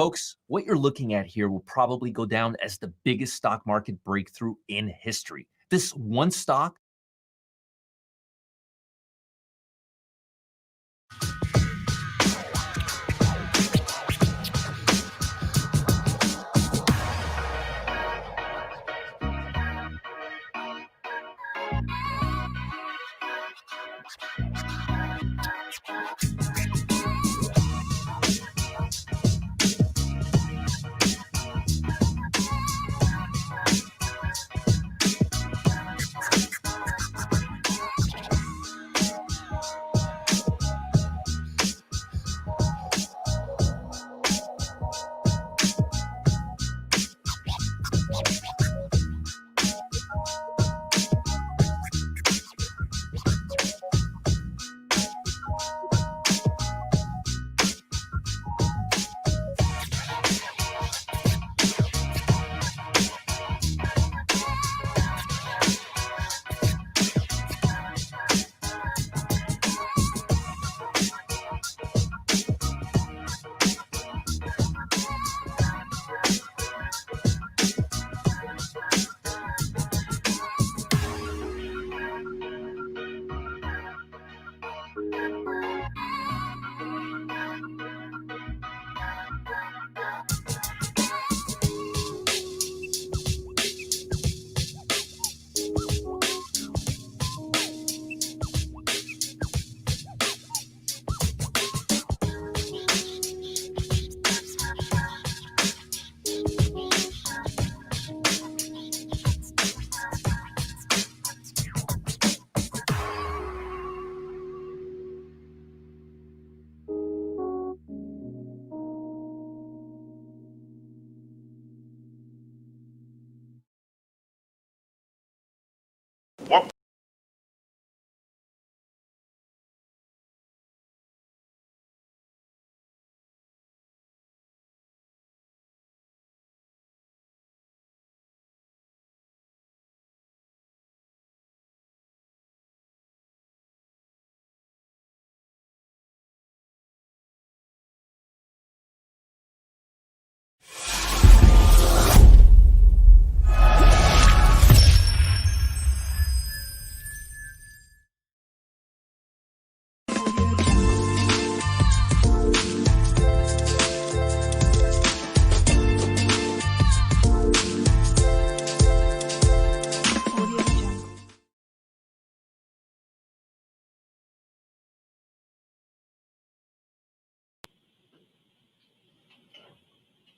Folks, what you're looking at here will probably go down as the biggest stock market breakthrough in history. This one stock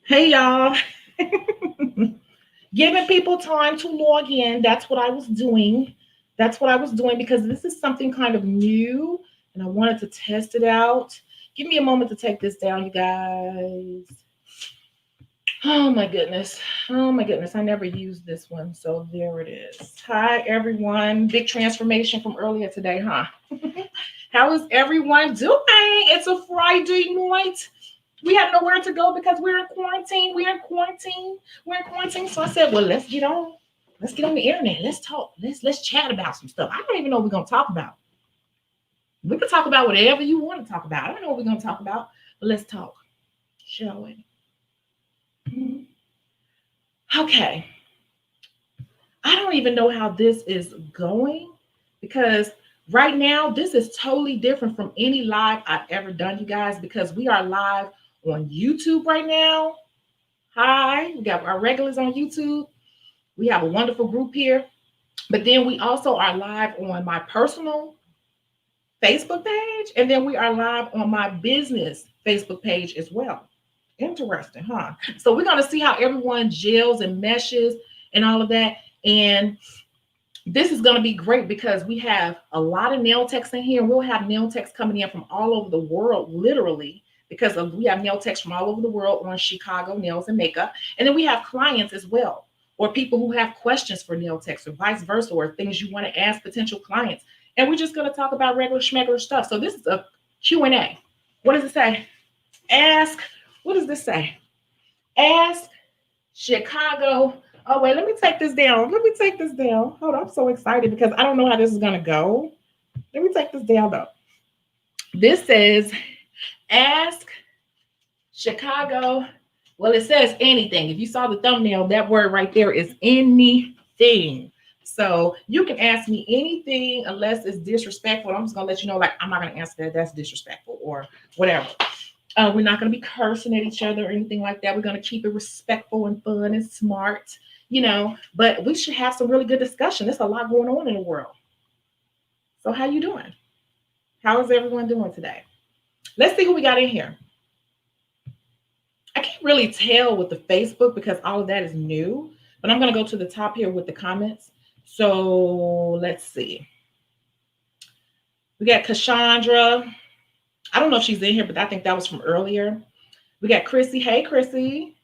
Hey, y'all. Giving people time to log in. That's what I was doing. That's what I was doing because this is something kind of new and I wanted to test it out. Give me a moment to take this down, you guys. Oh my goodness. Oh my goodness. I never used this one. So there it is. Hi, everyone. Big transformation from earlier today, huh? How is everyone doing? It's a Friday night. We have nowhere to go because we're in quarantine. We're in quarantine. We're in quarantine. So I said, well, let's get on. Let's get on the internet. Let's talk. Let's chat about some stuff. I don't even know what we're gonna talk about. We can talk about whatever you want to talk about. I don't know what we're gonna talk about, but let's talk, shall we? Mhm. Okay. I don't even know how this is going because right now this is totally different from any live I've ever done, you guys, because we are live on YouTube right now. Hi, we got our regulars on YouTube. We have a wonderful group here. But then we also are live on my personal Facebook page, and then we are live on my business Facebook page as well. Interesting, huh? So we're gonna see how everyone gels and meshes and all of that. And this is going to be great because we have a lot of nail techs in here. We'll have nail techs coming in from all over the world, literally, because we have nail techs from all over the world on Shecago Nails and Makeup. And then we have clients as well, or people who have questions for nail techs or vice versa, or things you want to ask potential clients. And we're just going to talk about regular schmegular stuff. So this is a Q&A. What does it say? Ask, what does this say? Ask Shecago. Oh, wait, let me take this down. Let me take this down. Hold on, I'm so excited because I don't know how this is going to go. Let me take this down, though. This says, ask Shecago. Well, it says anything. If you saw the thumbnail, that word right there is anything. So you can ask me anything unless it's disrespectful. I'm just going to let you know, like, I'm not going to answer that. That's disrespectful or whatever. We're not going to be cursing at each other or anything like that. We're going to keep it respectful and fun and smart, but we should have some really good discussion. There's a lot going on in the world. So how you doing? How is everyone doing today? Let's see who we got in here. I can't really tell with the Facebook because all of that is new, but I'm going to go to the top here with the comments. So let's see. We got Cassandra. I don't know if she's in here, but I think that was from earlier. We got Chrissy. Hey, Chrissy.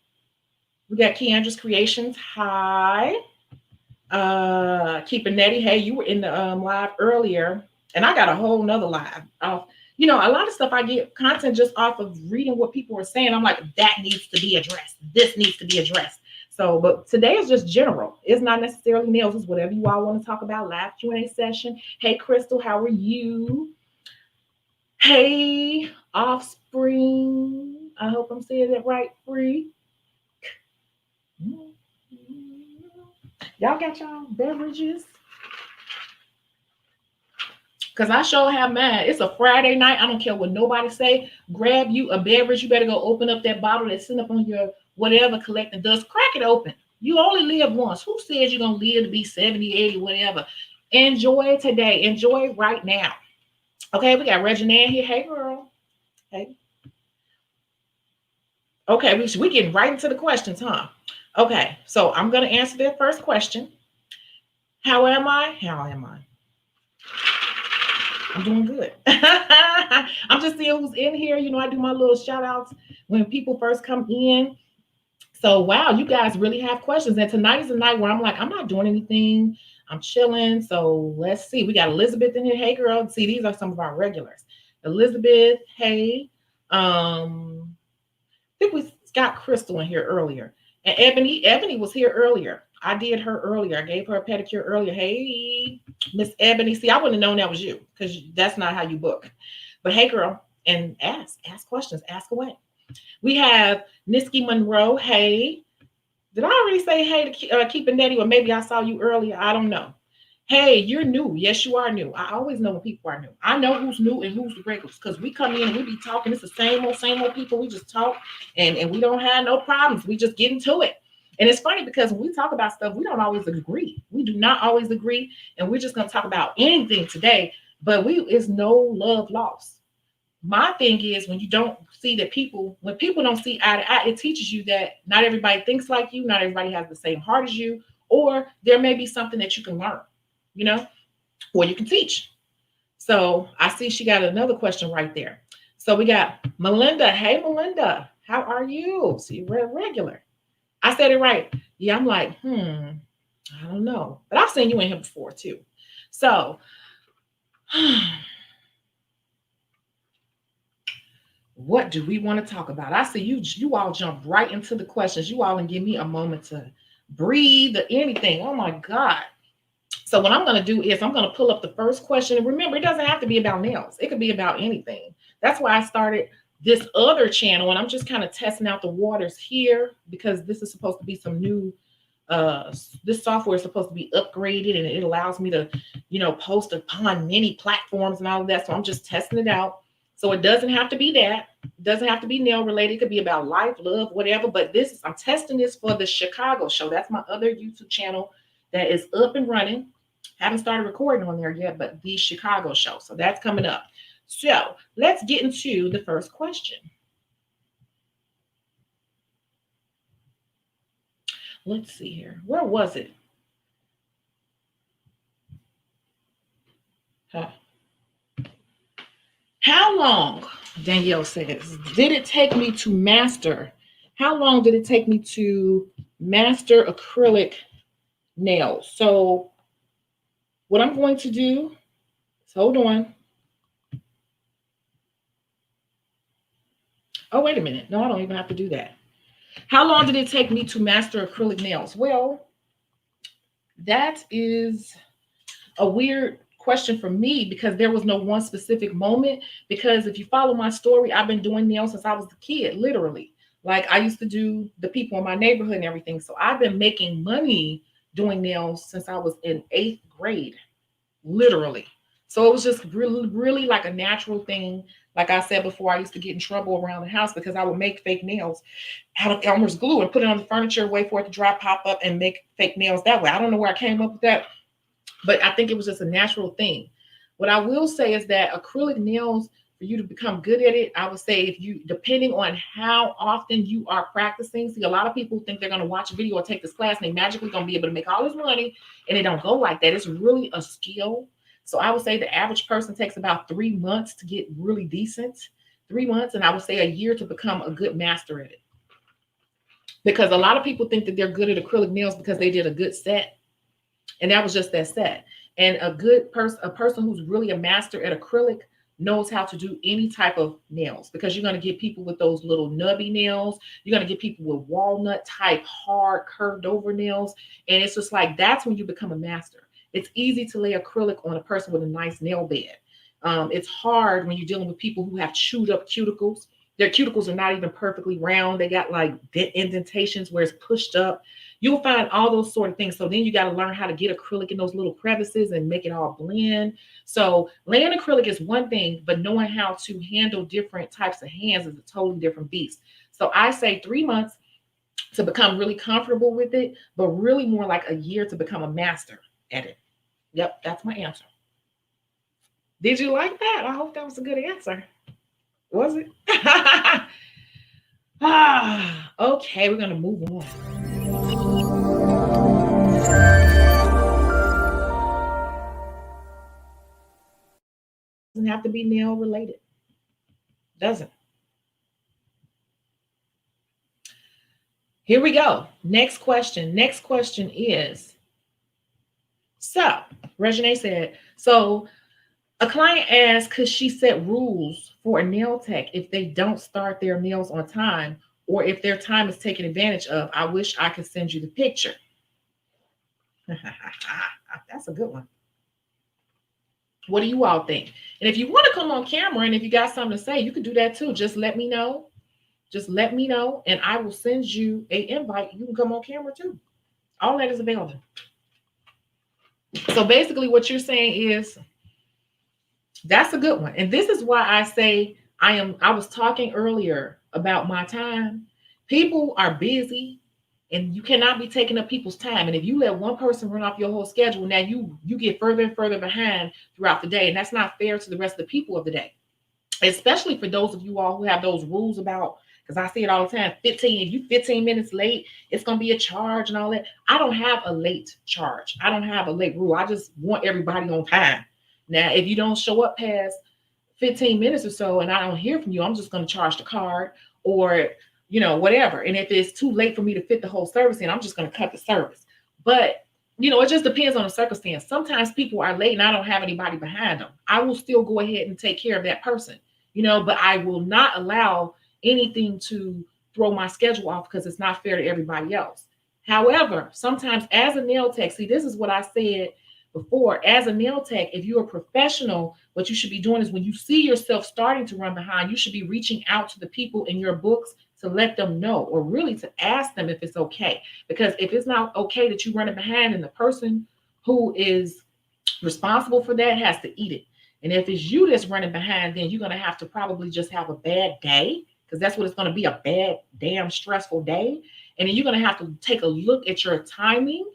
We got Keandra's Creations. Hi. Keeping Nettie. Hey, you were in the live earlier, and I got a whole nother live. A lot of stuff I get content just off of reading what people are saying. I'm like, that needs to be addressed. This needs to be addressed. So, but today is just general. It's not necessarily nails. It's whatever you all want to talk about. Live Q&A session. Hey, Crystal, how are you? Hey, Offspring. I hope I'm saying that right. Free. Y'all got y'all beverages? Because I sure have mine. It's a Friday night. I don't care what nobody say. Grab you a beverage. You better go open up that bottle that's sitting up on your whatever collecting dust. Crack it open. You only live once. Who says you're going to live to be 70, 80, whatever? Enjoy today. Enjoy right now. Okay, we got Regina here. Hey, girl. Hey. Okay, we getting right into the questions, huh? Okay, so I'm going to answer their first question. How am I? How am I? I'm doing good. I'm just seeing who's in here. I do my little shout outs when people first come in. So, wow, you guys really have questions. And tonight is a night where I'm like, I'm not doing anything. I'm chilling. So, let's see. We got Elizabeth in here. Hey, girl. See, these are some of our regulars. Elizabeth, hey. I think we got Crystal in here earlier. And Ebony was here earlier. I did her earlier. I gave her a pedicure earlier. Hey, Miss Ebony. See, I wouldn't have known that was you because that's not how you book. But hey, girl, and ask questions, ask away. We have Niski Monroe. Hey, did I already say hey to Keep It Netty, or maybe I saw you earlier? I don't know. Hey, you're new. Yes, you are new. I always know when people are new. I know who's new and who's the regulars because we come in and we be talking. It's the same old people. We just talk and we don't have no problems. We just get into it. And it's funny because when we talk about stuff, we don't always agree. We do not always agree. And we're just going to talk about anything today, but it's no love lost. my thing is when you don't see that when people don't see eye to eye, it teaches you that not everybody thinks like you, not everybody has the same heart as you, or there may be something that you can learn, you know, or you can teach. So I see she got another question right there. So we got Melinda. Hey, Melinda, how are you? See, we're regular. I said it right. Yeah, I'm like, I don't know. But I've seen you in here before too. So what do we want to talk about? I see you all jump right into the questions. You all and give me a moment to breathe or anything. Oh my God. So what I'm going to do is I'm going to pull up the first question. And remember, it doesn't have to be about nails. It could be about anything. That's why I started this other channel, and I'm just kind of testing out the waters here because this is supposed to be some new this software is supposed to be upgraded and it allows me to, post upon many platforms and all of that. So I'm just testing it out. So it doesn't have to be that. It doesn't have to be nail related. It could be about life, love, whatever. But I'm testing this for the Shecago show. That's my other YouTube channel that is up and running. Haven't started recording on there yet, but the Shecago show. So that's coming up. So let's get into the first question. Let's see here. Where was it? Huh. How long, Danielle says, did it take me to master? How long did it take me to master acrylic nails? So what I'm going to do is hold on. Oh, wait a minute. No, I don't even have to do that. How long did it take me to master acrylic nails? Well, that is a weird question for me because there was no one specific moment. Because if you follow my story, I've been doing nails since I was a kid, literally. Like I used to do the people in my neighborhood and everything. So I've been making money doing nails since I was in 8th grade, literally. So it was just really, really like a natural thing. Like I said before, I used to get in trouble around the house because I would make fake nails out of Elmer's glue and put it on the furniture, wait for it to dry, pop up, and make fake nails that way. I don't know where I came up with that, but I think it was just a natural thing. What I will say is that acrylic nails, for you to become good at it, I would say if you, depending on how often you are practicing, see, a lot of people think they're going to watch a video or take this class and they magically going to be able to make all this money, and it don't go like that. It's really a skill. So I would say the average person takes about 3 months to get really decent, 3 months, and I would say a year to become a good master at it. Because a lot of people think that they're good at acrylic nails because they did a good set, and that was just that set. And a person who's really a master at acrylic knows how to do any type of nails, because you're going to get people with those little nubby nails. You're going to get people with walnut type hard curved over nails. And it's just like, that's when you become a master. It's easy to lay acrylic on a person with a nice nail bed. It's hard when you're dealing with people who have chewed up cuticles. Their cuticles are not even perfectly round. They got like indentations where it's pushed up. You'll find all those sort of things. So then you got to learn how to get acrylic in those little crevices and make it all blend. So laying acrylic is one thing, but knowing how to handle different types of hands is a totally different beast. So I say 3 months to become really comfortable with it, but really more like a year to become a master at it. Yep, that's my answer. Did you like that? I hope that was a good answer. Was it? Okay, we're going to move on. Doesn't have to be nail related. Doesn't. Here we go. Next question. Next question is, so Regine said, so a client asked, could she set rules for a nail tech if they don't start their nails on time, or if their time is taken advantage of? I wish I could send you the picture. That's a good one. What do you all think? And if you want to come on camera and if you got something to say, you can do that too. Just let me know. Just let me know, and I will send you an invite. You can come on camera too. All that is available. So basically what you're saying is, that's a good one. And this is why I say I was talking earlier about my time. People are busy and you cannot be taking up people's time. And if you let one person run off your whole schedule, now you get further and further behind throughout the day. And that's not fair to the rest of the people of the day. especially for those of you all who have those rules about, because I see it all the time, 15, if you 15 minutes late, it's going to be a charge and all that. I don't have a late charge. I don't have a late rule. I just want everybody on time. Now, if you don't show up past 15 minutes or so and I don't hear from you, I'm just going to charge the card or, whatever. And if it's too late for me to fit the whole service in, I'm just going to cut the service. But, it just depends on the circumstance. Sometimes people are late and I don't have anybody behind them. I will still go ahead and take care of that person, but I will not allow anything to throw my schedule off because it's not fair to everybody else. However, sometimes as a nail tech, see, this is what I said before. As a nail tech, if you're a professional, what you should be doing is when you see yourself starting to run behind, you should be reaching out to the people in your books to let them know, or really to ask them if it's okay. Because if it's not okay that you're running behind, and the person who is responsible for that has to eat it. And if it's you that's running behind, then you're going to have to probably just have a bad day, because that's what it's going to be, a bad, damn stressful day. And then you're going to have to take a look at your timing.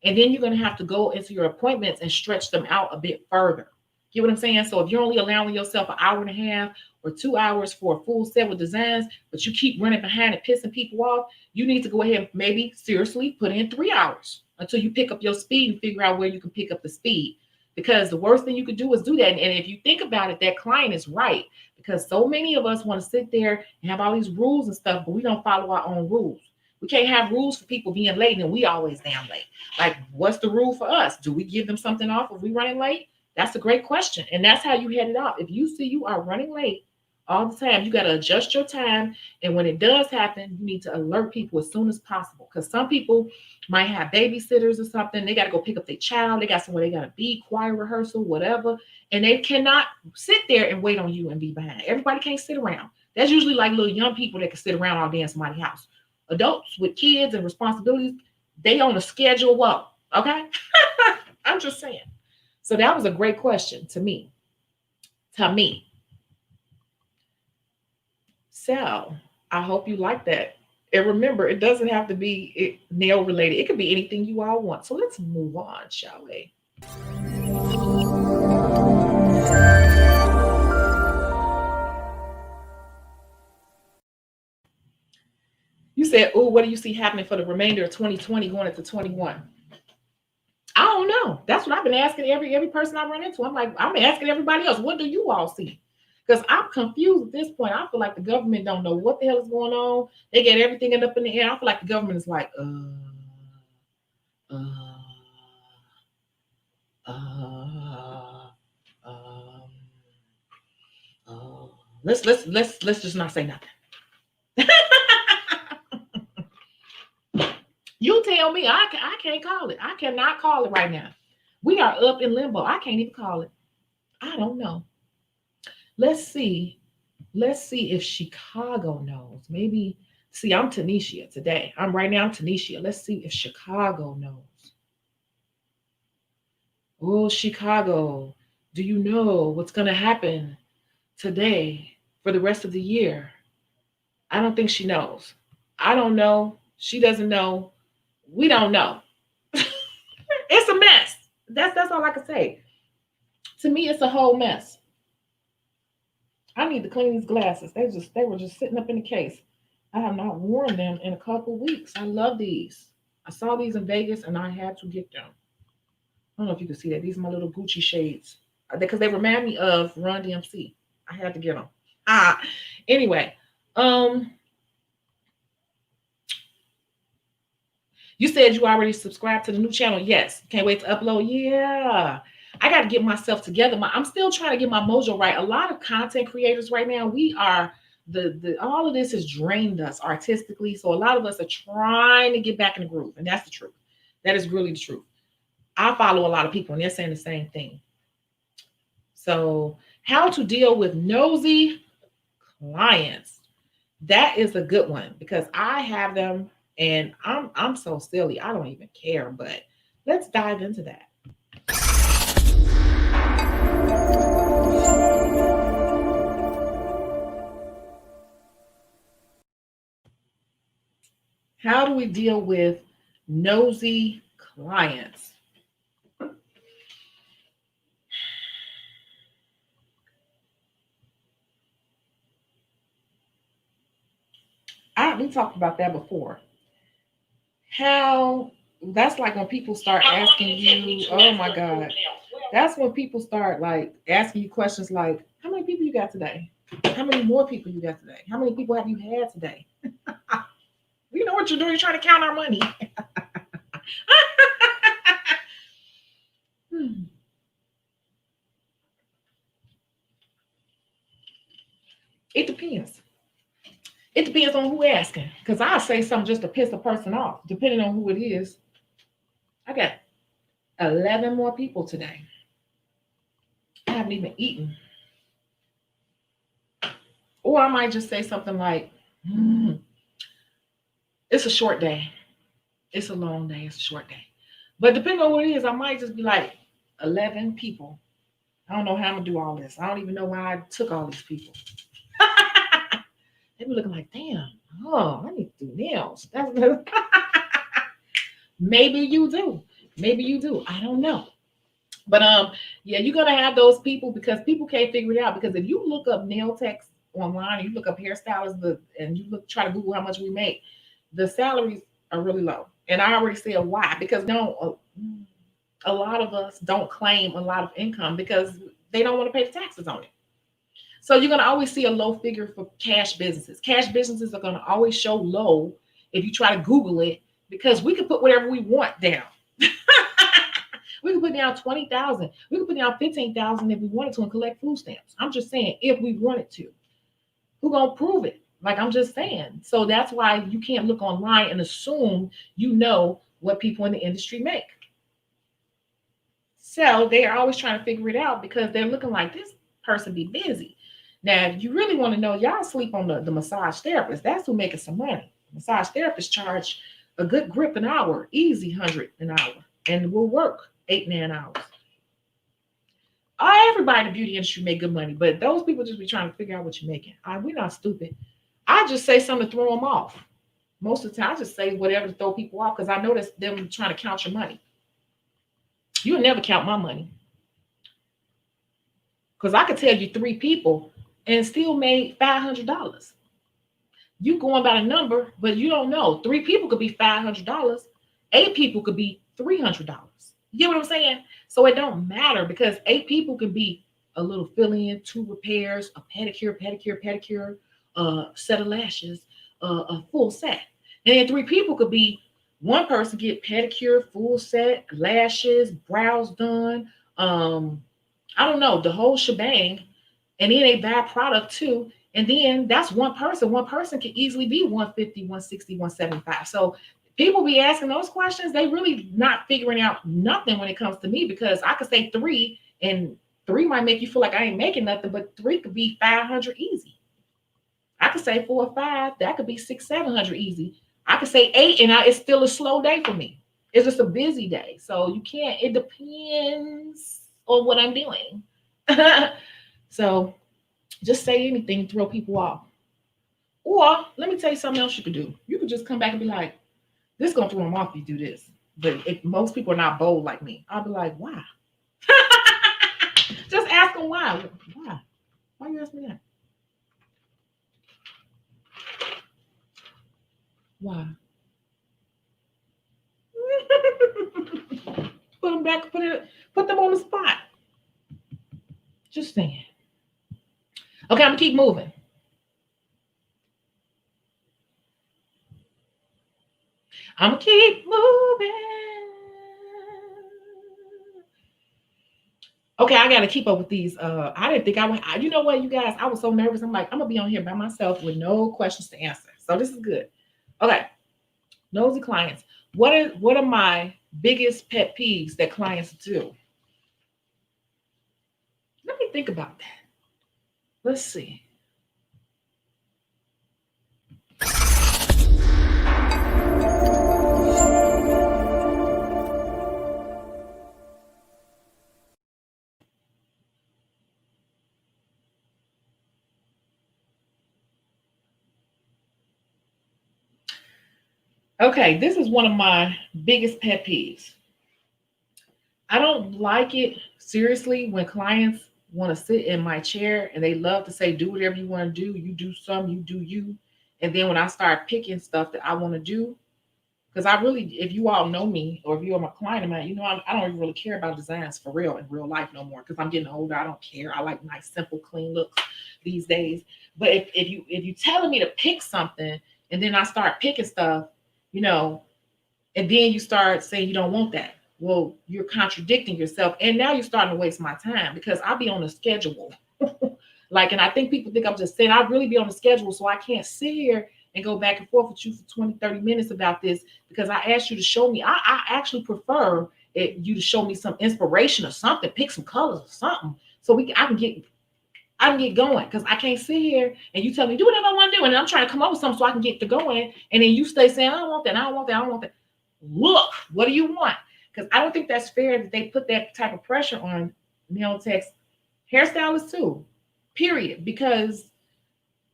And then you're going to have to go into your appointments and stretch them out a bit further. Get what I'm saying? So if you're only allowing yourself an hour and a half or 2 hours for a full set with designs, but you keep running behind and pissing people off, you need to go ahead and maybe seriously put in 3 hours until you pick up your speed and figure out where you can pick up the speed. Because the worst thing you could do is do that. And if you think about it, that client is right. Because so many of us want to sit there and have all these rules and stuff, but we don't follow our own rules. We can't have rules for people being late and we always damn late. Like, what's the rule for us? Do we give them something off if we running late? That's a great question. And that's how you head it off. If you see you are running late all the time, you got to adjust your time. And when it does happen, you need to alert people as soon as possible. Because some people might have babysitters or something. They got to go pick up their child. They got somewhere they got to be, choir rehearsal, whatever. And they cannot sit there and wait on you and be behind. Everybody can't sit around. That's usually like little young people that can sit around all day in somebody's house. Adults with kids and responsibilities, they on a schedule. Whoa, okay? I'm just saying. So that was a great question to me. So I hope you like that. And remember, it doesn't have to be nail related. It could be anything you all want. So let's move on, shall we? You said, oh, what do you see happening for the remainder of 2020 going into 21? I don't know. That's what I've been asking every person I run into. I'm asking everybody else, what do you all see? Because I'm confused at this point. I feel like the government don't know what the hell is going on. They get everything up in the air. I feel like the government is like, uh, um, let's just not say nothing. You tell me. I can't call it. I cannot call it right now. We are up in limbo. I can't even call it. I don't know. Let's see. Let's see if Shecago knows. Maybe. See, I'm Tanisha today. I'm Tanisha. Let's see if Shecago knows. Oh, Shecago, do you know what's going to happen today for the rest of the year? I don't think she knows. I don't know. She doesn't know. We don't know. It's a mess. That's all I can say. To me, it's a whole mess. I need to clean these glasses. They were just sitting up in the case. I have not worn them in a couple weeks. I love these. I saw these in Vegas and I had to get them. I don't know if you can see that. These are my little Gucci shades because they remind me of Run DMC. I had to get them. Anyway, you said you already subscribed to the new channel. Yes. Can't wait to upload. Yeah. I got to get myself together. I'm still trying to get my mojo right. A lot of content creators right now, we are all of this has drained us artistically. So a lot of us are trying to get back in the groove. And that's the truth. That is really the truth. I follow a lot of people and they're saying the same thing. So how to deal with nosy clients. That is a good one because I have them and I'm so silly. I don't even care, but let's dive into that. How do we deal with nosy clients? We talked about that before. How that's like when people start asking you, oh my God. That's when people start like asking you questions like, how many people you got today? How many more people you got today? How many people have you had today? You know what you're doing? You're trying to count our money. Hmm. It depends. It depends on who asking. Because I'll say something just to piss a person off, depending on who it is. I got 11 more people today. I haven't even eaten. Or I might just say something like, it's a short day. It's a long day. It's a short day. But depending on what it is, I might just be like, 11 people. I don't know how I'm going to do all this. I don't even know why I took all these people. They be looking like, damn, oh, I need to do nails. That's maybe you do. Maybe you do. I don't know. But yeah, you're gonna have those people because people can't figure it out. Because if you look up nail techs online, and you look up hairstylists, and you look try to Google how much we make, the salaries are really low. And I already said why. Because no, a lot of us don't claim a lot of income because they don't want to pay the taxes on it. So you're gonna always see a low figure for cash businesses. Cash businesses are gonna always show low if you try to Google it because we can put whatever we want down. We can put down 20,000. We can put down 15,000 if we wanted to and collect food stamps. I'm just saying if we wanted to. Who gonna prove it? Like I'm just saying. So that's why you can't look online and assume you know what people in the industry make. So they are always trying to figure it out because they're looking like this person be busy. Now, if you really want to know, y'all sleep on the massage therapist. That's who making some money. Massage therapists charge a good grip an hour, easy 100 an hour, and will work 8 9 hours. Everybody in the beauty industry make good money, but those people just be trying to figure out what you're making. We're not stupid. I just say something to throw them off. Most of the time, I just say whatever to throw people off because I know that's them trying to count your money. You'll never count my money because I could tell you 3 people and still made $500. You going by the number, but you don't know. 3 people could be $500. 8 people could be $300. You get what I'm saying? So it don't matter because 8 people can be a little fill-in, 2 repairs, a pedicure, a set of lashes, a full set. And then 3 people could be one person get pedicure, full set, lashes, brows done, I don't know, the whole shebang, and then they buy product too. And then that's one person. One person can easily be 150, 160, 175. So people be asking those questions. They really not figuring out nothing when it comes to me because I could say 3 and 3 might make you feel like I ain't making nothing, but 3 could be 500 easy. I could say 4 or 5, that could be 6, 700 easy. I could say 8 and it's still a slow day for me. It's just a busy day. So you can't, it depends on what I'm doing. So just say anything to throw people off. Or let me tell you something else you could do. You could just come back and be like, this is gonna throw them off if you do this. But if most people are not bold like me, I'll be like, why? Just ask them why. Why? Why you ask me that? Why? Put them back, put them on the spot. Just saying. Okay, I'm gonna keep moving. I'm gonna keep moving. Okay, I gotta keep up with these. I didn't think I would. You know what, you guys? I was so nervous. I'm like, I'm gonna be on here by myself with no questions to answer. So this is good. Okay, nosy clients. What are my biggest pet peeves that clients do? Let me think about that. Let's see. Okay, this is one of my biggest pet peeves. I don't like it seriously when clients want to sit in my chair and they love to say, do whatever you want to do. You do some, you do you. And then when I start picking stuff that I want to do, because I really, if you all know me or if you're my client of mine, you know I don't really care about designs for real in real life no more because I'm getting older. I don't care. I like nice, simple, clean looks these days. But if you telling me to pick something and then I start picking stuff, you know, and then you start saying you don't want that. Well, you're contradicting yourself, and now you're starting to waste my time because I'll be on a schedule. Like, and I think people think I'm just saying I really be on the schedule, so I can't sit here and go back and forth with you for 20, 30 minutes about this because I asked you to show me. I actually prefer you to show me some inspiration or something, pick some colors or something, so I can get going because I can't sit here and you tell me do whatever I want to do, and I'm trying to come up with something so I can get to going, and then you stay saying I don't want that, I don't want that, I don't want that. Look, what do you want? Because I don't think that's fair that they put that type of pressure on nail techs, hairstylists too. Period. Because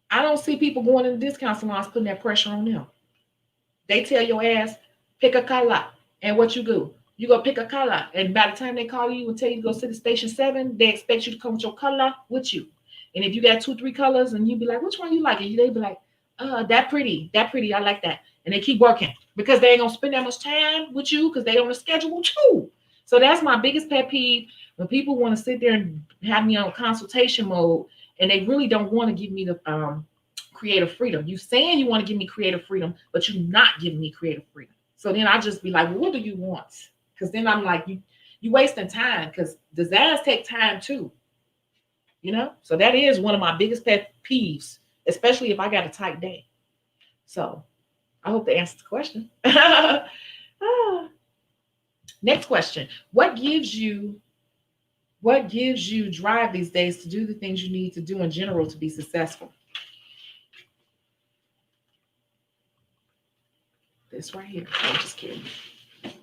I don't see people going in the discount salons putting that pressure on them. They tell your ass, pick a color. And what you do? You go pick a color. And by the time they call you and tell you to go sit at station 7, they expect you to come with your color with you. And if you got 2, 3 colors and you be like, which one you like? And they be like, that pretty, I like that. And they keep working because they ain't gonna spend that much time with you because they on a schedule too. So that's my biggest pet peeve when people want to sit there and have me on consultation mode and they really don't want to give me the creative freedom. You saying you want to give me creative freedom, but you're not giving me creative freedom. So then I just be like, well, what do you want? Because then I'm like, you wasting time because designs take time too. So that is one of my biggest pet peeves, especially if I got a tight day. So I hope that answers the question. Ah. Next question. What gives you drive these days to do the things you need to do in general to be successful? This right here. I'm just kidding.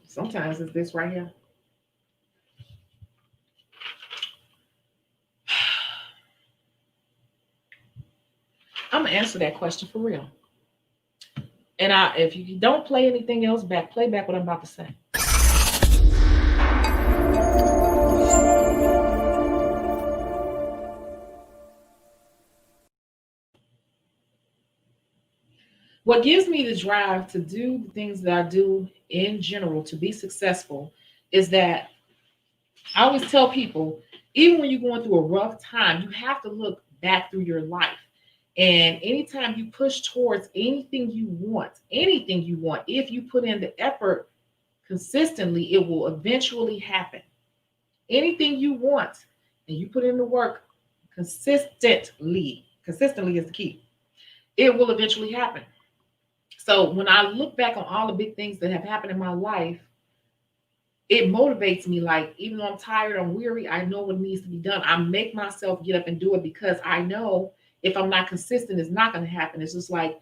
Sometimes it's this right here. I'm gonna answer that question for real. And if you don't play anything else back, play back what I'm about to say. What gives me the drive to do the things that I do in general to be successful is that I always tell people, even when you're going through a rough time, you have to look back through your life. And anytime you push towards anything you want, if you put in the effort consistently, it will eventually happen. Anything you want and you put in the work consistently is the key. It will eventually happen. So when I look back on all the big things that have happened in my life, it motivates me. Like, even though I'm tired, I'm weary, I know what needs to be done. I make myself get up and do it because I know if I'm not consistent, it's not going to happen. It's just like,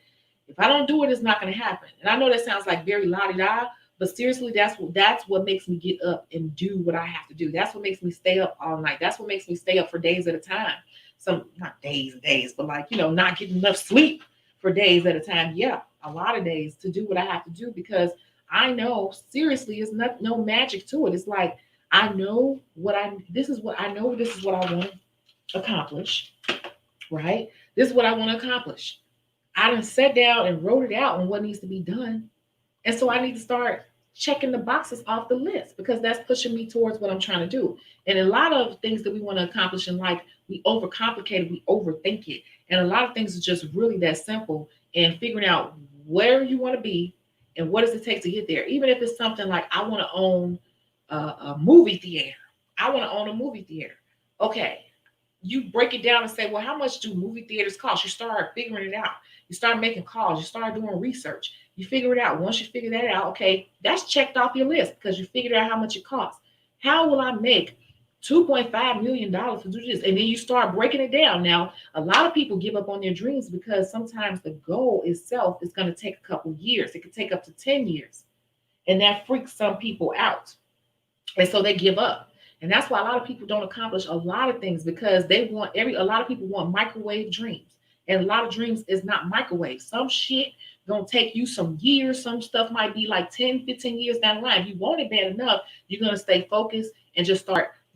if I don't do it, it's not going to happen. And I know that sounds like very la-di-da, but seriously, that's what makes me get up and do what I have to do. That's what makes me stay up all night. That's what makes me stay up for days at a time. Some, not days and days, but like, not getting enough sleep for days at a time. Yeah, a lot of days to do what I have to do because I know seriously it's not no magic to it. It's like I know this is what I want to accomplish, right? This is what I want to accomplish. I done sat down and wrote it out on what needs to be done. And so I need to start checking the boxes off the list because that's pushing me towards what I'm trying to do. And a lot of things that we want to accomplish in life, we overcomplicate it, we overthink it. And a lot of things are just really that simple. And figuring out where you want to be and what does it take to get there. Even if it's something like I want to own a movie theater. I want to own a movie theater. Okay, you break it down and say, well, how much do movie theaters cost? You start figuring it out. You start making calls. You start doing research. You figure it out. Once you figure that out, okay, that's checked off your list because you figured out how much it costs. How will I make $2.5 million to do this? And then you start breaking it down. Now, a lot of people give up on their dreams because sometimes the goal itself is going to take a couple years. It could take up to 10 years. And that freaks some people out. And so they give up. And that's why a lot of people don't accomplish a lot of things because a lot of people want microwave dreams. And a lot of dreams is not microwave. Some shit gonna take you some years. Some stuff might be like 10, 15 years down the line. If you want it bad enough, you're gonna stay focused and you're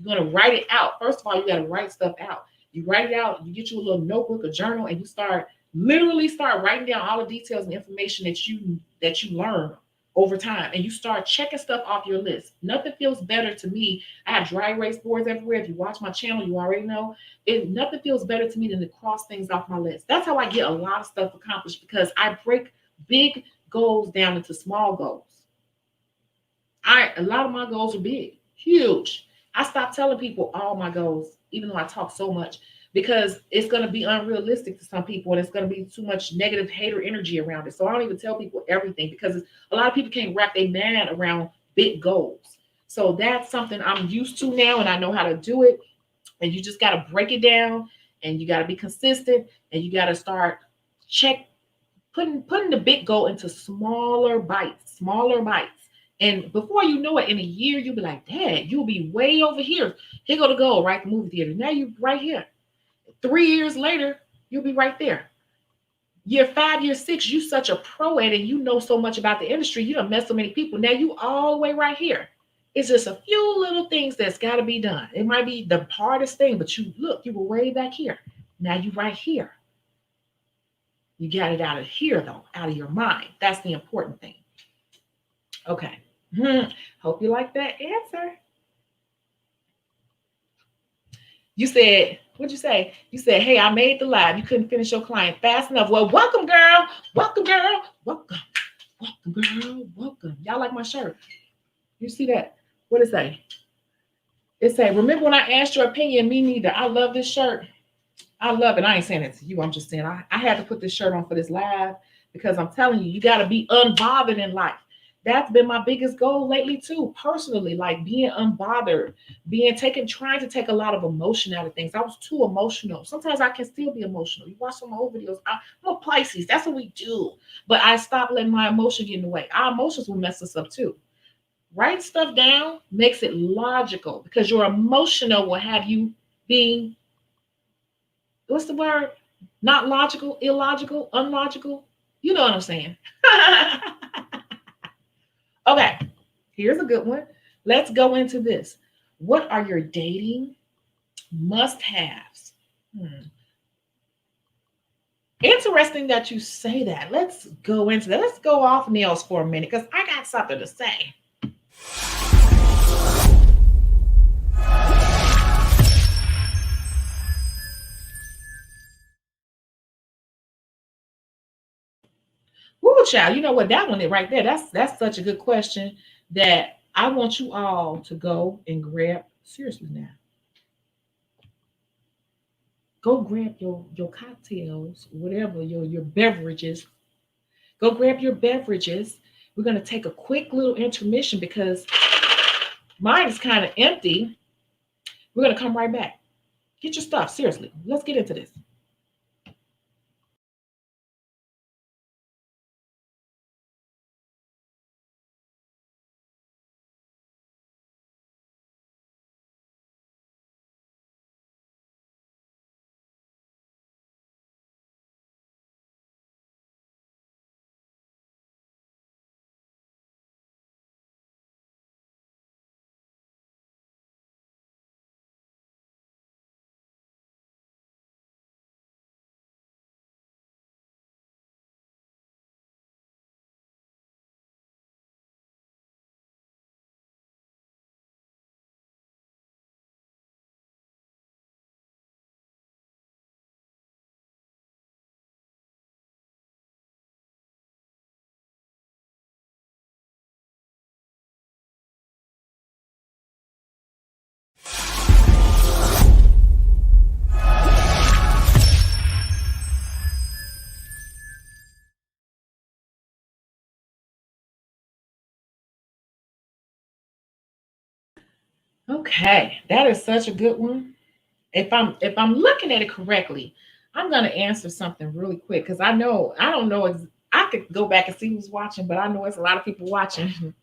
gonna write it out. First of all, you gotta write stuff out. You write it out, you get you a little notebook, a journal, and you start Literally start writing down all the details and information that you learn over time, and you start checking stuff off your list. Nothing feels better to me. I have dry erase boards everywhere. If you watch my channel, you already know it. Nothing feels better to me than to cross things off my list. That's how I get a lot of stuff accomplished, because I break big goals down into small goals. A lot of my goals are big, huge. I stopped telling people all my goals, even though I talk so much, because it's going to be unrealistic to some people, and it's going to be too much negative hater energy around it. So I don't even tell people everything, because a lot of people can't wrap their mind around big goals. So that's something I'm used to now, and I know how to do it. And you just got to break it down, and you got to be consistent, and you got to start check putting the big goal into smaller bites, smaller bites. And before you know it, in a year, you'll be like, Dad, you'll be way over here. Here go the goal, right? The movie theater. Now you right here. 3 years later, you'll be right there. Year 5, year 6, you such a pro at it, and you know so much about the industry. You done met so many people. Now you all the way right here. It's just a few little things that's got to be done. It might be the hardest thing, but you look, you were way back here. Now you right here. You got it out of here, though, out of your mind. That's the important thing. Okay. Hope you like that answer. You said, what'd you say? You said, hey, I made the live. You couldn't finish your client fast enough. Well, welcome, girl. Welcome, girl. Welcome. Welcome, girl. Welcome. Y'all like my shirt? You see that? What it say? It say, remember when I asked your opinion? Me neither. I love this shirt. I love it. I ain't saying it to you. I'm just saying I had to put this shirt on for this live, because I'm telling you, you got to be unbothered in life. That's been my biggest goal lately too, personally, like being unbothered, trying to take a lot of emotion out of things. I was too emotional. Sometimes I can still be emotional. You watch some old videos. I'm a Pisces. That's what we do. But I stopped letting my emotion get in the way. Our emotions will mess us up too. Write stuff down makes it logical, because your emotional will have you being, what's the word? Not logical, illogical, unlogical. You know what I'm saying? Okay, here's a good one. Let's go into this. What are your dating must-haves? Interesting that you say that. Let's go into that. Let's go off nails for a minute, because I got something to say. Woo, child. You know what? That one right there. That's such a good question that I want you all to go and grab. Seriously now. Go grab your cocktails, whatever, your beverages. Go grab your beverages. We're going to take a quick little intermission, because mine is kind of empty. We're going to come right back. Get your stuff. Seriously. Let's get into this. Okay, that is such a good one. If I'm looking at it correctly, I'm gonna answer something really quick, because I don't know. I could go back and see who's watching, but I know it's a lot of people watching,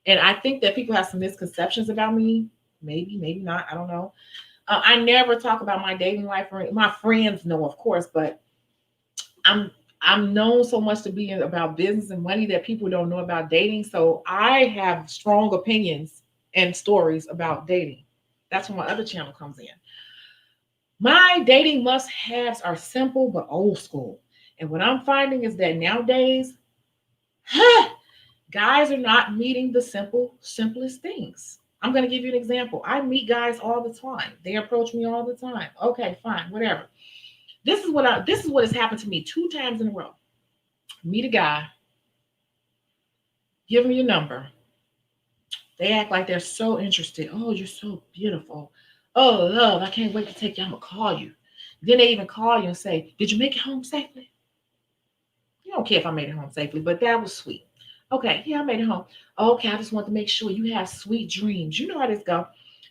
and I think that people have some misconceptions about me. Maybe, maybe not. I don't know. I never talk about my dating life. My friends know, of course, but I'm I'm known so much to be about business and money that people don't know about dating. So I have strong opinions and stories about dating. That's where my other channel comes in. My dating must-haves are simple but old school. And what I'm finding is that nowadays, guys are not meeting the simplest things. I'm going to give you an example. I meet guys all the time. They approach me all the time. Okay, fine, whatever. This is what has happened to me 2 times in a row. Meet a guy, give me your number. They act like they're so interested. Oh, you're so beautiful. Oh, love, I can't wait to take you. I'm gonna call you. Then they even call you and say, "Did you make it home safely?" You don't care if I made it home safely, but that was sweet. Okay, yeah, I made it home. Okay, I just want to make sure you have sweet dreams. You know how this go.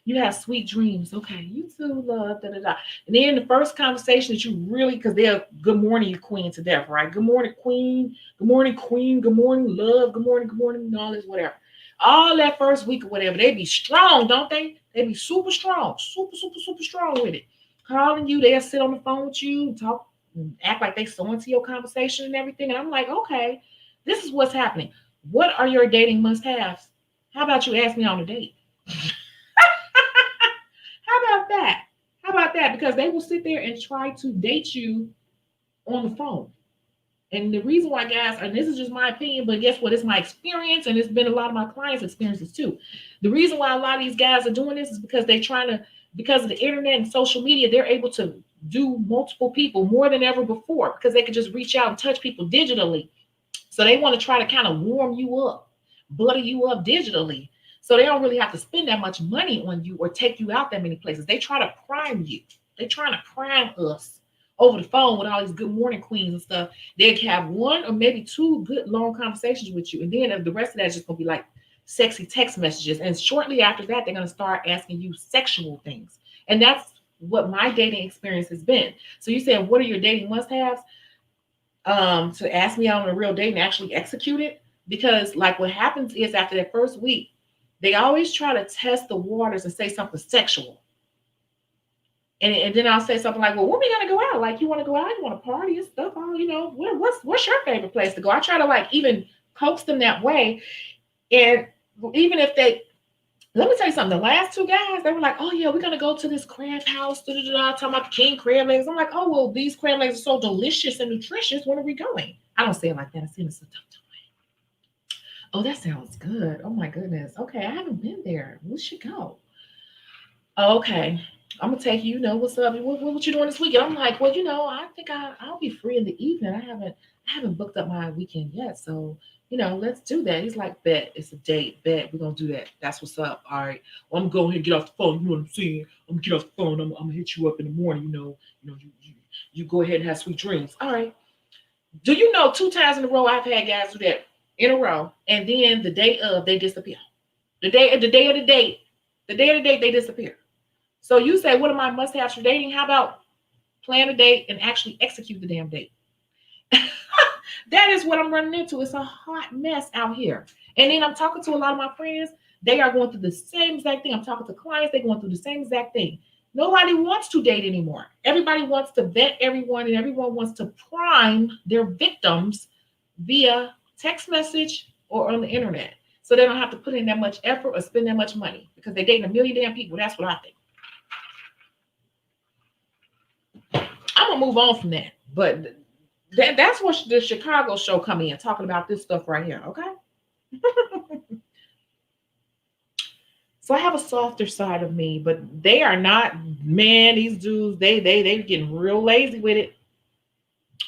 You have sweet dreams. Okay, you too, love. Da da da. And then the first conversation that you really, because they're good morning, you queen to death, right? Good morning, queen. Good morning, queen. Good morning, love. Good morning, and all this, whatever. All that first week or whatever, they be strong, don't they? They be super strong, super strong with it. Calling you, they'll sit on the phone with you, talk act like they so into your conversation and everything. And I'm like, okay, this is what's happening. What are your dating must-haves? How about you ask me on a date? How about that? How about that? Because they will sit there and try to date you on the phone. And the reason why, guys, and this is just my opinion, but guess what? It's my experience, and it's been a lot of my clients' experiences too. The reason why a lot of these guys are doing this is because they're trying to, because of the internet and social media, they're able to do multiple people more than ever before because they could just reach out and touch people digitally. So they want to try to kind of warm you up, butter you up digitally. So they don't really have to spend that much money on you or take you out that many places. They try to prime you. They're trying to prime us over the phone with all these good morning queens and stuff. They can have one or maybe two good long conversations with you. And then the rest of that is just going to be like sexy text messages. And shortly after that, they're going to start asking you sexual things. And that's what my dating experience has been. So you said, what are your dating must-haves? To ask me out on a real date and actually execute it. Because like what happens is after that first week, they always try to test the waters and say something sexual. And then I'll say something like, well, when we gonna go out? Like, you want to go out? You want to party and stuff? Oh, what's your favorite place to go? I try to like even coax them that way. And even if they, let me tell you something. The last 2 guys, they were like, "Oh yeah, we're gonna go to this crab house." Da, da, da, da, talking about the king crab legs. I'm like, "Oh well, these crab legs are so delicious and nutritious. When are we going?" I don't say it like that. I say it in a seductive way. Oh, that sounds good. Oh my goodness. Okay, I haven't been there. We should go. Okay, I'm gonna take you. You know what's up? What you doing this weekend? I'm like, well, I think I'll be free in the evening. I haven't booked up my weekend yet, so let's do that. He's like, bet it's a date. Bet we're gonna do that. That's what's up. All right. Well, I'm going to get off the phone. You know what I'm saying? I'm gonna get off the phone. I'm gonna hit you up in the morning. You go ahead and have sweet dreams. All right. Do you know 2 times in a row I've had guys do that in a row, and then the day of they disappear. The day of the date, they disappear. So you say, what are my must-haves for dating? How about plan a date and actually execute the damn date? That is what I'm running into. It's a hot mess out here. And then I'm talking to a lot of my friends. They are going through the same exact thing. I'm talking to clients. They're going through the same exact thing. Nobody wants to date anymore. Everybody wants to vet everyone, and everyone wants to prime their victims via text message or on the internet. So they don't have to put in that much effort or spend that much money because they're dating a million damn people. That's what I think. I'm gonna move on from that. But that's what the Shecago show come in talking about this stuff right here. Okay. So I have a softer side of me, but they are not. Man, these dudes, they getting real lazy with it.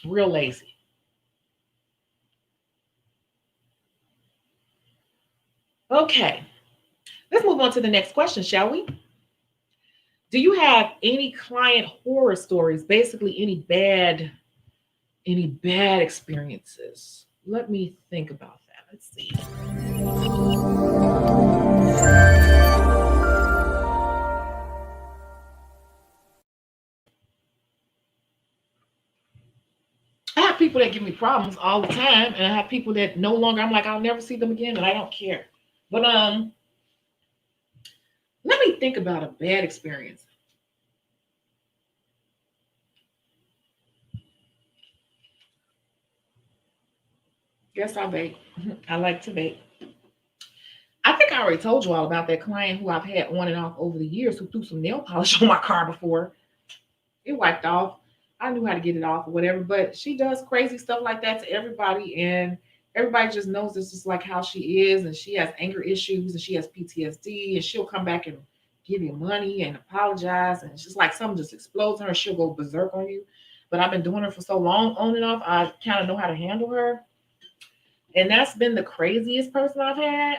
Real lazy. Okay. Let's move on to the next question, shall we? Do you have any client horror stories? Basically, any bad experiences? Let me think about that. Let's see. I have people that give me problems all the time, and I have people that no longer. I'm like, I'll never see them again, and I don't care. But let me think about a bad experience. Yes, I vape. I like to vape. I think I already told you all about that client who I've had on and off over the years who threw some nail polish on my car before. It wiped off. I knew how to get it off or whatever. But she does crazy stuff like that to everybody, and everybody just knows this is like how she is, and she has anger issues, and she has PTSD, and she'll come back and give you money and apologize, and it's just like something just explodes on her. She'll go berserk on you. But I've been doing her for so long, on and off. I kind of know how to handle her, and that's been the craziest person I've had.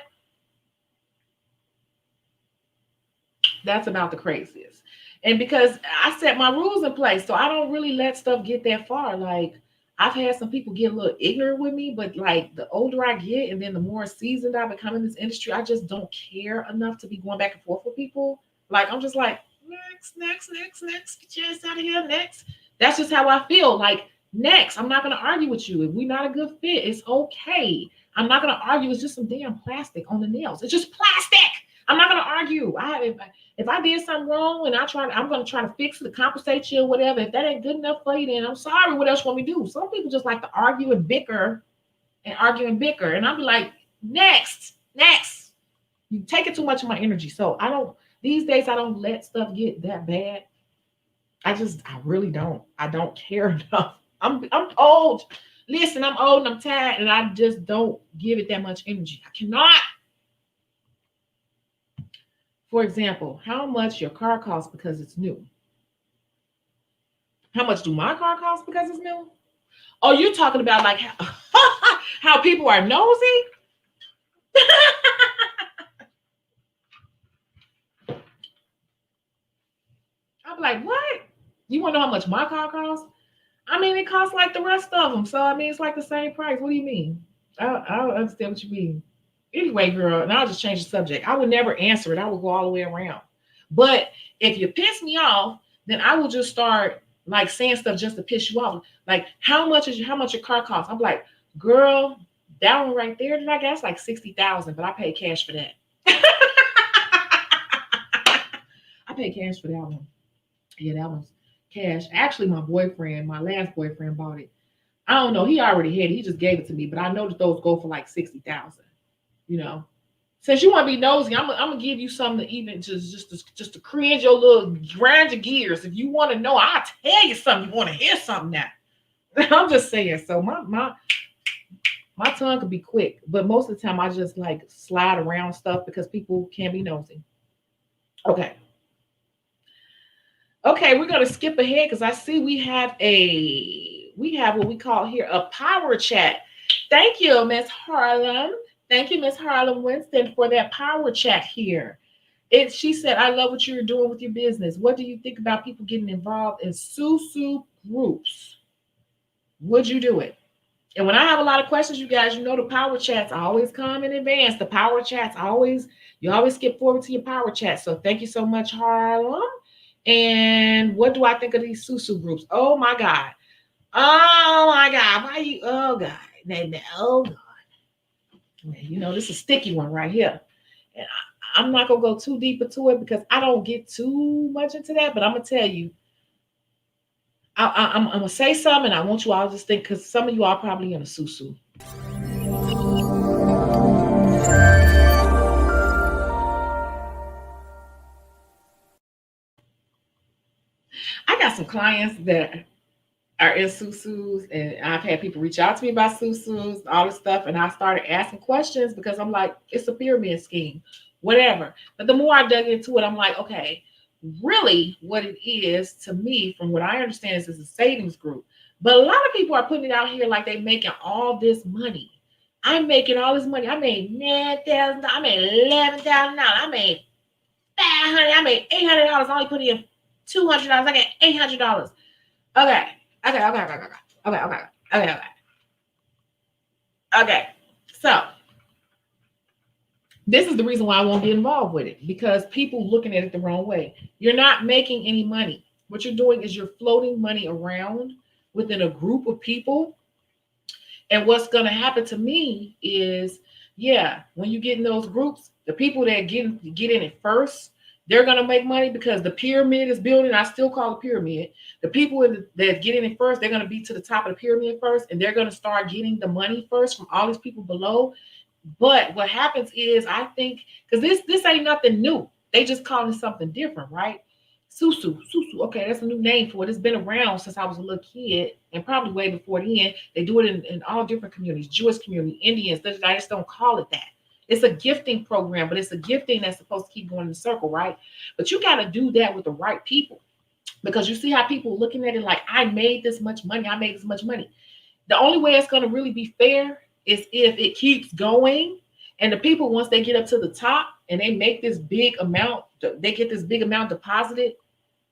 That's about the craziest. And because I set my rules in place, so I don't really let stuff get that far. Like I've had some people get a little ignorant with me, but like the older I get and then the more seasoned I become in this industry, I just don't care enough to be going back and forth with people. Like I'm just like, next, get your ass out of here, next. That's just how I feel. Like, next, I'm not gonna argue with you. If we're not a good fit, it's okay. I'm not gonna argue. It's just some damn plastic on the nails. It's just plastic. I'm not gonna argue. If I did something wrong and I'm gonna try to fix it, compensate you or whatever. If that ain't good enough for you, then I'm sorry. What else want me to do? Some people just like to argue and bicker and argue and bicker. And I'll be like, next. You taking too much of my energy. So I don't these days I don't let stuff get that bad. I really don't. I don't care enough. I'm old. Listen, I'm old and I'm tired, and I just don't give it that much energy. I cannot. For example, how much your car costs because it's new? How much do my car cost because it's new? Oh, you're talking about like how, how people are nosy? I'm like, what? You want to know how much my car costs? I mean, it costs like the rest of them. So, I mean, it's like the same price. What do you mean? I don't understand what you mean. Anyway, girl, and I'll just change the subject. I would never answer it. I would go all the way around. But if you piss me off, then I will just start like saying stuff just to piss you off. Like, how much your car costs? I'm like, girl, that one right there that I got, it's like 60,000, but I paid cash for that. I paid cash for that one. Yeah, that one's cash. Actually, my last boyfriend bought it. I don't know. He already had it. He just gave it to me, but I know that those go for like 60,000. You know, since you want to be nosy, I'm gonna give you something to even just to cringe your little grind your gears. If you want to know, I'll tell you something. You want to hear something now? I'm just saying. So my tongue could be quick, but most of the time I just like slide around stuff because people can be nosy. Okay. Okay, we're gonna skip ahead because I see we have what we call here a power chat. Thank you, Miss Harlem. Thank you, Miss Harlem Winston, for that power chat here. She said, I love what you're doing with your business. What do you think about people getting involved in Susu groups? Would you do it? And when I have a lot of questions, you guys, you know the power chats I always come in advance. The power chats you always skip forward to your power chat. So thank you so much, Harlem. And what do I think of these Susu groups? Oh my God. Oh my God. Why you? Oh God. Oh God. You know, this is a sticky one right here. And I'm not going to go too deep into it because I don't get too much into that. But I'm going to tell you, I'm going to say something. And I want you all to just think, because some of you are probably in a Susu. I got some clients that are in Susus, and I've had people reach out to me about Susus, all this stuff, and I started asking questions because I'm like, it's a pyramid scheme, whatever. But the more I dug into it, I'm like, okay, really, what it is to me, from what I understand, is it's a savings group. But a lot of people are putting it out here like they're making all this money. I'm making all this money. I made $9,000. I made $11,000. I made $500. I made $800. I only put in $200. I got $800. Okay. Okay. So this is the reason why I won't get involved with it, because people looking at it the wrong way. You're not making any money. What you're doing is you're floating money around within a group of people. And what's going to happen to me is, yeah, when you get in those groups, the people that get in it first, they're going to make money because the pyramid is building. I still call it pyramid. The people that get in it first, they're going to be to the top of the pyramid first, and they're going to start getting the money first from all these people below. But what happens is, I think, because this ain't nothing new. They just calling it something different, right? Susu, susu. Okay, that's a new name for it. It's been around since I was a little kid, and probably way before then. They do it in all different communities, Jewish community, Indians. I just don't call it that. It's a gifting program, but it's a gifting that's supposed to keep going in the circle, right? But you got to do that with the right people, because you see how people looking at it like, I made this much money, I made this much money. The only way it's going to really be fair is if it keeps going, and the people, once they get up to the top and they make this big amount, they get this big amount deposited,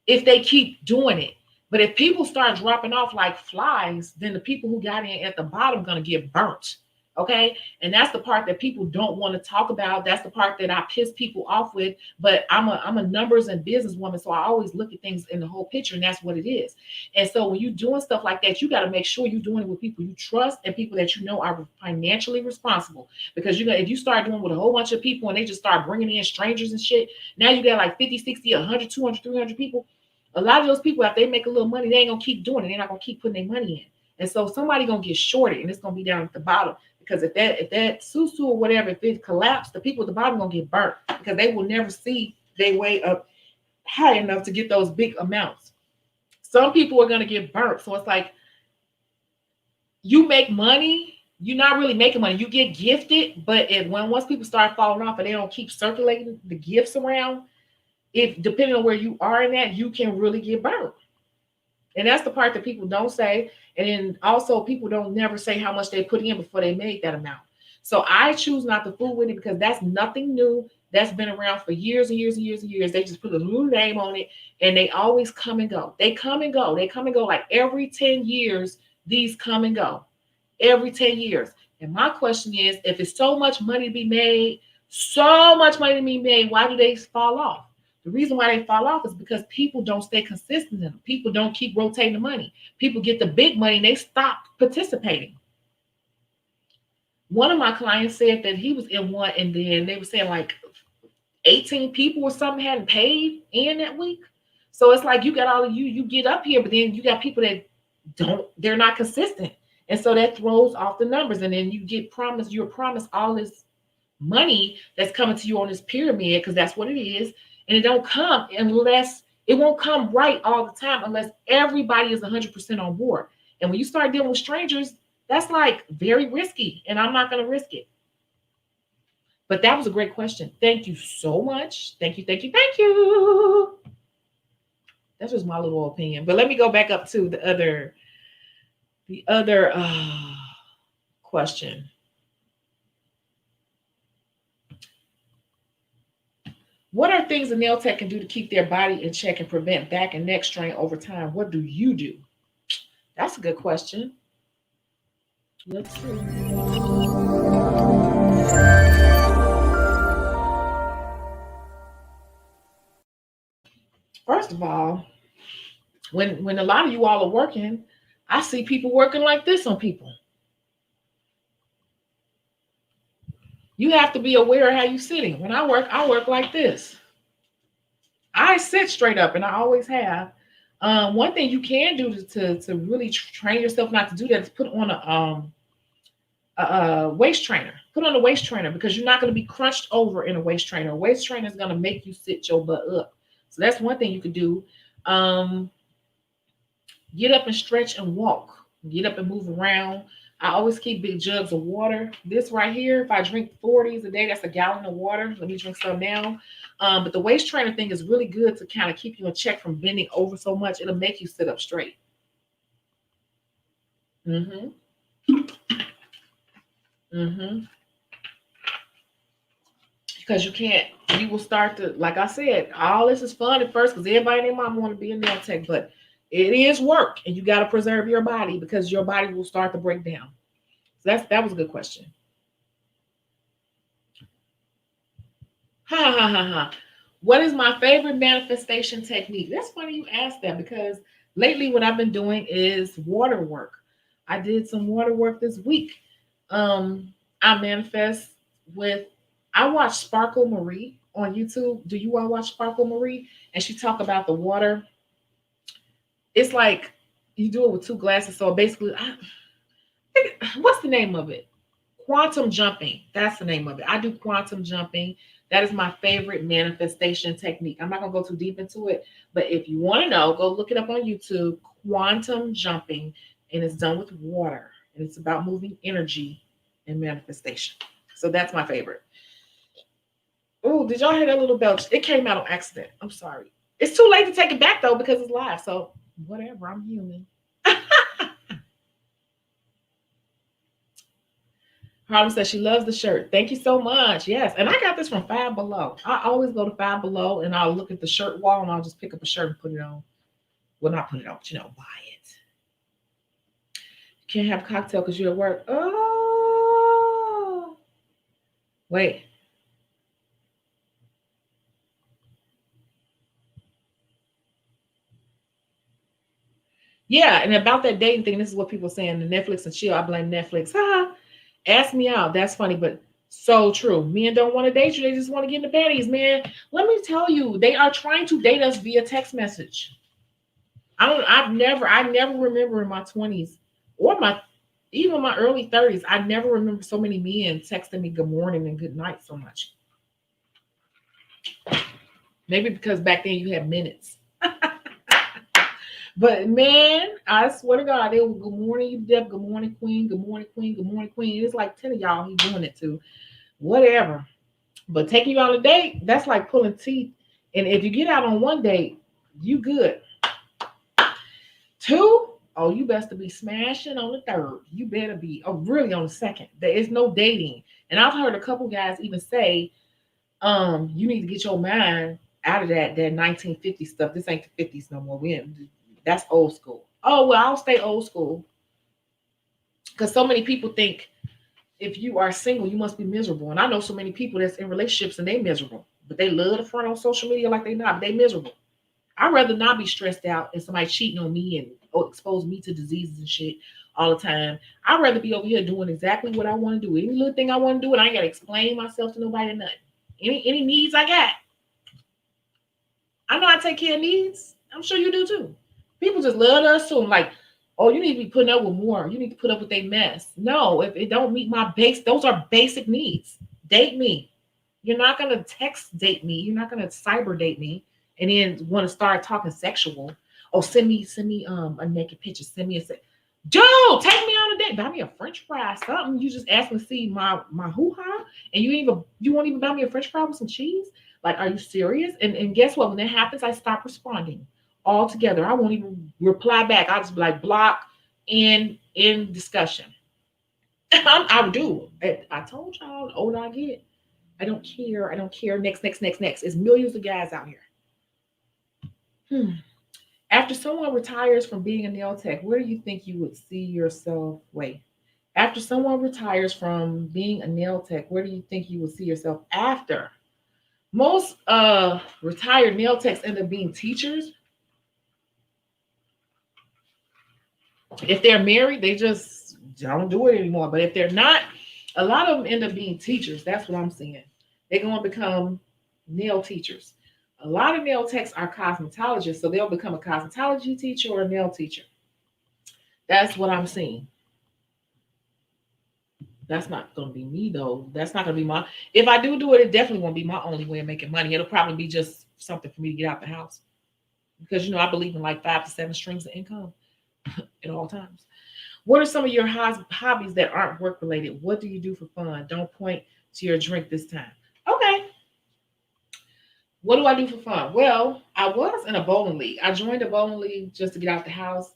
if they keep doing it. But if people start dropping off like flies, then the people who got in at the bottom are going to get burnt. Okay. And that's the part that people don't want to talk about. That's the part that I piss people off with. But I'm a numbers and business woman. So I always look at things in the whole picture, and that's what it is. And so when you're doing stuff like that, you got to make sure you're doing it with people you trust and people that you know are financially responsible. Because if you start doing with a whole bunch of people and they just start bringing in strangers and shit, now you got like 50, 60, 100, 200, 300 people. A lot of those people, if they make a little money, they ain't gonna keep doing it. They're not gonna keep putting their money in. And so somebody gonna get shorted, and it's gonna be down at the bottom. Because if that susu or whatever, if it collapsed, the people at the bottom gonna get burnt, because they will never see their way up high enough to get those big amounts. Some people are gonna get burnt. So it's like, you make money, you're not really making money. You get gifted, but once people start falling off and they don't keep circulating the gifts around, if depending on where you are in that, you can really get burnt. And that's the part that people don't say. And then also, people don't never say how much they put in before they made that amount. So I choose not to fool with it, because that's nothing new. That's been around for years and years and years and years. They just put a new name on it, and they always come and go. They come and go. They come and go. Like every 10 years, these come and go. Every 10 years. And my question is, if it's so much money to be made, why do they fall off? The reason why they fall off is because people don't stay consistent in them. People don't keep rotating the money. People get the big money and they stop participating. One of my clients said that he was in one, and then they were saying like 18 people or something hadn't paid in that week. So it's like, you got all of you get up here, but then you got people that they're not consistent. And so that throws off the numbers. And then you're promised all this money that's coming to you on this pyramid, because that's what it is. And it won't come right all the time unless everybody is 100% on board. And when you start dealing with strangers, that's like very risky, and I'm not going to risk it. But that was a great question. Thank you so much. Thank you, thank you, thank you. That's just my little opinion. But let me go back up to the other question. What are things a nail tech can do to keep their body in check and prevent back and neck strain over time? What do you do? That's a good question. Let's see. First of all, when a lot of you all are working, I see people working like this on people. You have to be aware of how you're sitting. When I work like this. I sit straight up, and I always have. One thing you can do to really train yourself not to do that is put on a waist trainer. Put on a waist trainer, because you're not going to be crunched over in a waist trainer. A waist trainer is going to make you sit your butt up. So that's one thing you could do. Get up and stretch and walk. Get up and move around. I always keep big jugs of water. This right here, if I drink 40s a day, that's a gallon of water. Let me drink some now. But the waist trainer thing is really good to kind of keep you in check from bending over so much. It'll make you sit up straight. Mm-hmm. Mm-hmm. Because you will start to, like I said, all this is fun at first because everybody and their mom want to be a nail tech, but it is work, and you got to preserve your body because your body will start to break down. So that was a good question. Ha ha ha ha. What is my favorite manifestation technique? That's funny you asked that, because lately what I've been doing is water work. I did some water work this week. I manifest with, I watch Sparkle Marie on YouTube. Do you all watch Sparkle Marie? And she talk about the water. It's like you do it with two glasses. So basically, what's the name of it? Quantum jumping. That's the name of it. I do quantum jumping. That is my favorite manifestation technique. I'm not going to go too deep into it, but if you want to know, go look it up on YouTube. Quantum jumping, and it's done with water, and it's about moving energy and manifestation. So that's my favorite. Oh, did y'all hear that little belch? It came out on accident. I'm sorry. It's too late to take it back though because it's live. So whatever. I'm human. Harlem says she loves the shirt. Thank you so much. Yes. And I got this from Five Below. I always go to Five Below and I'll look at the shirt wall and I'll just pick up a shirt and put it on. Well, not put it on, but buy it. You can't have a cocktail because you're at work. Oh. Wait. Yeah, and about that dating thing, this is what people are saying, the Netflix and chill. I blame Netflix. Ha! Ask me out. That's funny, but so true. Men don't want to date you. They just want to get in the panties, man. Let me tell you, they are trying to date us via text message. I never remember in my 20s or even my early 30s, I never remember so many men texting me good morning and good night so much. Maybe because back then you had minutes. But man, I swear to God, they were good morning, you Deb, good morning, Queen, good morning, Queen, good morning, Queen. It's like 10 of y'all he doing it to. Whatever. But taking you on a date, that's like pulling teeth. And if you get out on one date, you good. Two, oh, you best to be smashing on the third. You better be really on the second. There is no dating. And I've heard a couple guys even say, you need to get your mind out of that 1950 stuff. This ain't the 50s no more. That's old school. Oh, well, I'll stay old school. Because so many people think if you are single, you must be miserable. And I know so many people that's in relationships and they miserable. But they love to front on social media like they not. But they miserable. I'd rather not be stressed out and somebody cheating on me and expose me to diseases and shit all the time. I'd rather be over here doing exactly what I want to do. Any little thing I want to do, and I ain't got to explain myself to nobody or nothing. Any needs I got. I know I take care of needs. I'm sure you do too. People just love to assume like, oh, you need to be putting up with more. You need to put up with their mess. No, if it don't meet my base, those are basic needs. Date me. You're not gonna text date me. You're not gonna cyber date me and then want to start talking sexual. Oh, send me a naked picture. Send me dude, take me on a date. Buy me a French fry, something. You just ask me to see my hoo-ha, and you won't even buy me a French fry with some cheese. Like, are you serious? And guess what? When that happens, I stop responding altogether. I won't even reply back. I'll just be like block in discussion. I do. I told y'all, the older I get, I don't care. I don't care. Next. There's millions of guys out here. After someone retires from being a nail tech, where do you think you would see yourself? Wait. After someone retires from being a nail tech, where do you think you would see yourself after? Most retired nail techs end up being teachers. If they're married, they just don't do it anymore. But if they're not, a lot of them end up being teachers. That's what I'm seeing. They're going to become nail teachers. A lot of nail techs are cosmetologists, so they'll become a cosmetology teacher or a nail teacher. That's what I'm seeing. That's not going to be me, though. That's not going to be my. If I do it, it definitely won't be my only way of making money. It'll probably be just something for me to get out the house. Because, I believe in like 5 to 7 streams of income at all times. What are some of your hobbies that aren't work related? What do you do for fun? Don't point to your drink this time. Okay. What do I do for fun? Well, I was in a bowling league. I joined a bowling league just to get out the house.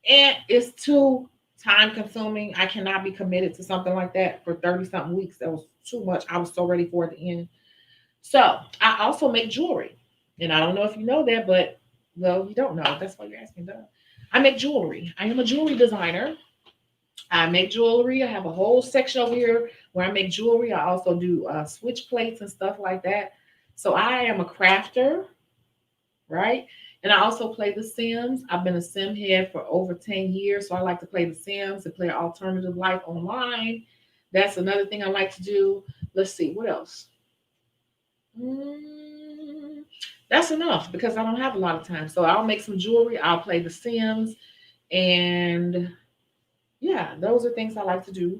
And it's too time consuming. I cannot be committed to something like that for 30 something weeks. That was too much. I was so ready for it to end. So I also make jewelry. And I don't know if you know that, but well, you don't know. That's why you're asking that. I make jewelry. I am a jewelry designer. I make jewelry. I have a whole section over here where I make jewelry. I also do switch plates and stuff like that. So I am a crafter, right? And I also play The Sims. I've been a Sim head for over 10 years. So I like to play The Sims and play alternative life online. That's another thing I like to do. Let's see, what else? That's enough because I don't have a lot of time. So I'll make some jewelry. I'll play The Sims. And yeah, those are things I like to do.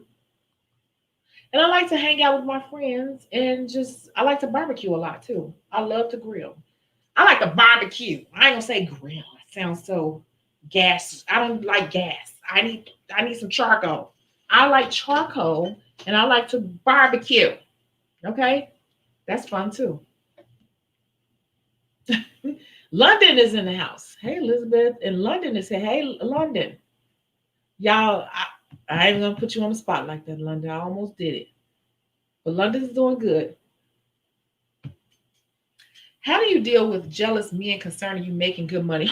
And I like to hang out with my friends and just I like to barbecue a lot too. I love to grill. I like to barbecue. I ain't gonna say grill. It sounds so gas. I don't like gas. I need some charcoal. I like charcoal and I like to barbecue. Okay? That's fun too. London is in the house. Hey Elizabeth. And London is saying, hey London. Y'all, I ain't gonna put you on the spot like that, London. I almost did it. But London's doing good. How do you deal with jealous men concerning you making good money?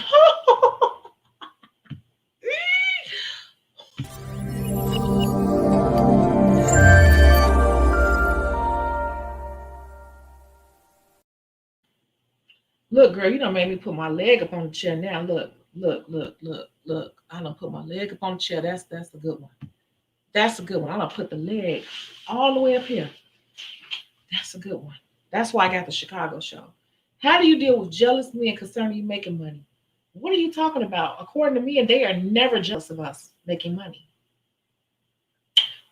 Look, girl, you don't make me put my leg up on the chair now. Look, look, look, look, look. I don't put my leg up on the chair. That's a good one. That's a good one. I don't put the leg all the way up here. That's a good one. That's why I got the Chicago show. How do you deal with jealous men concerning you making money? What are you talking about? According to me, and they are never jealous of us making money.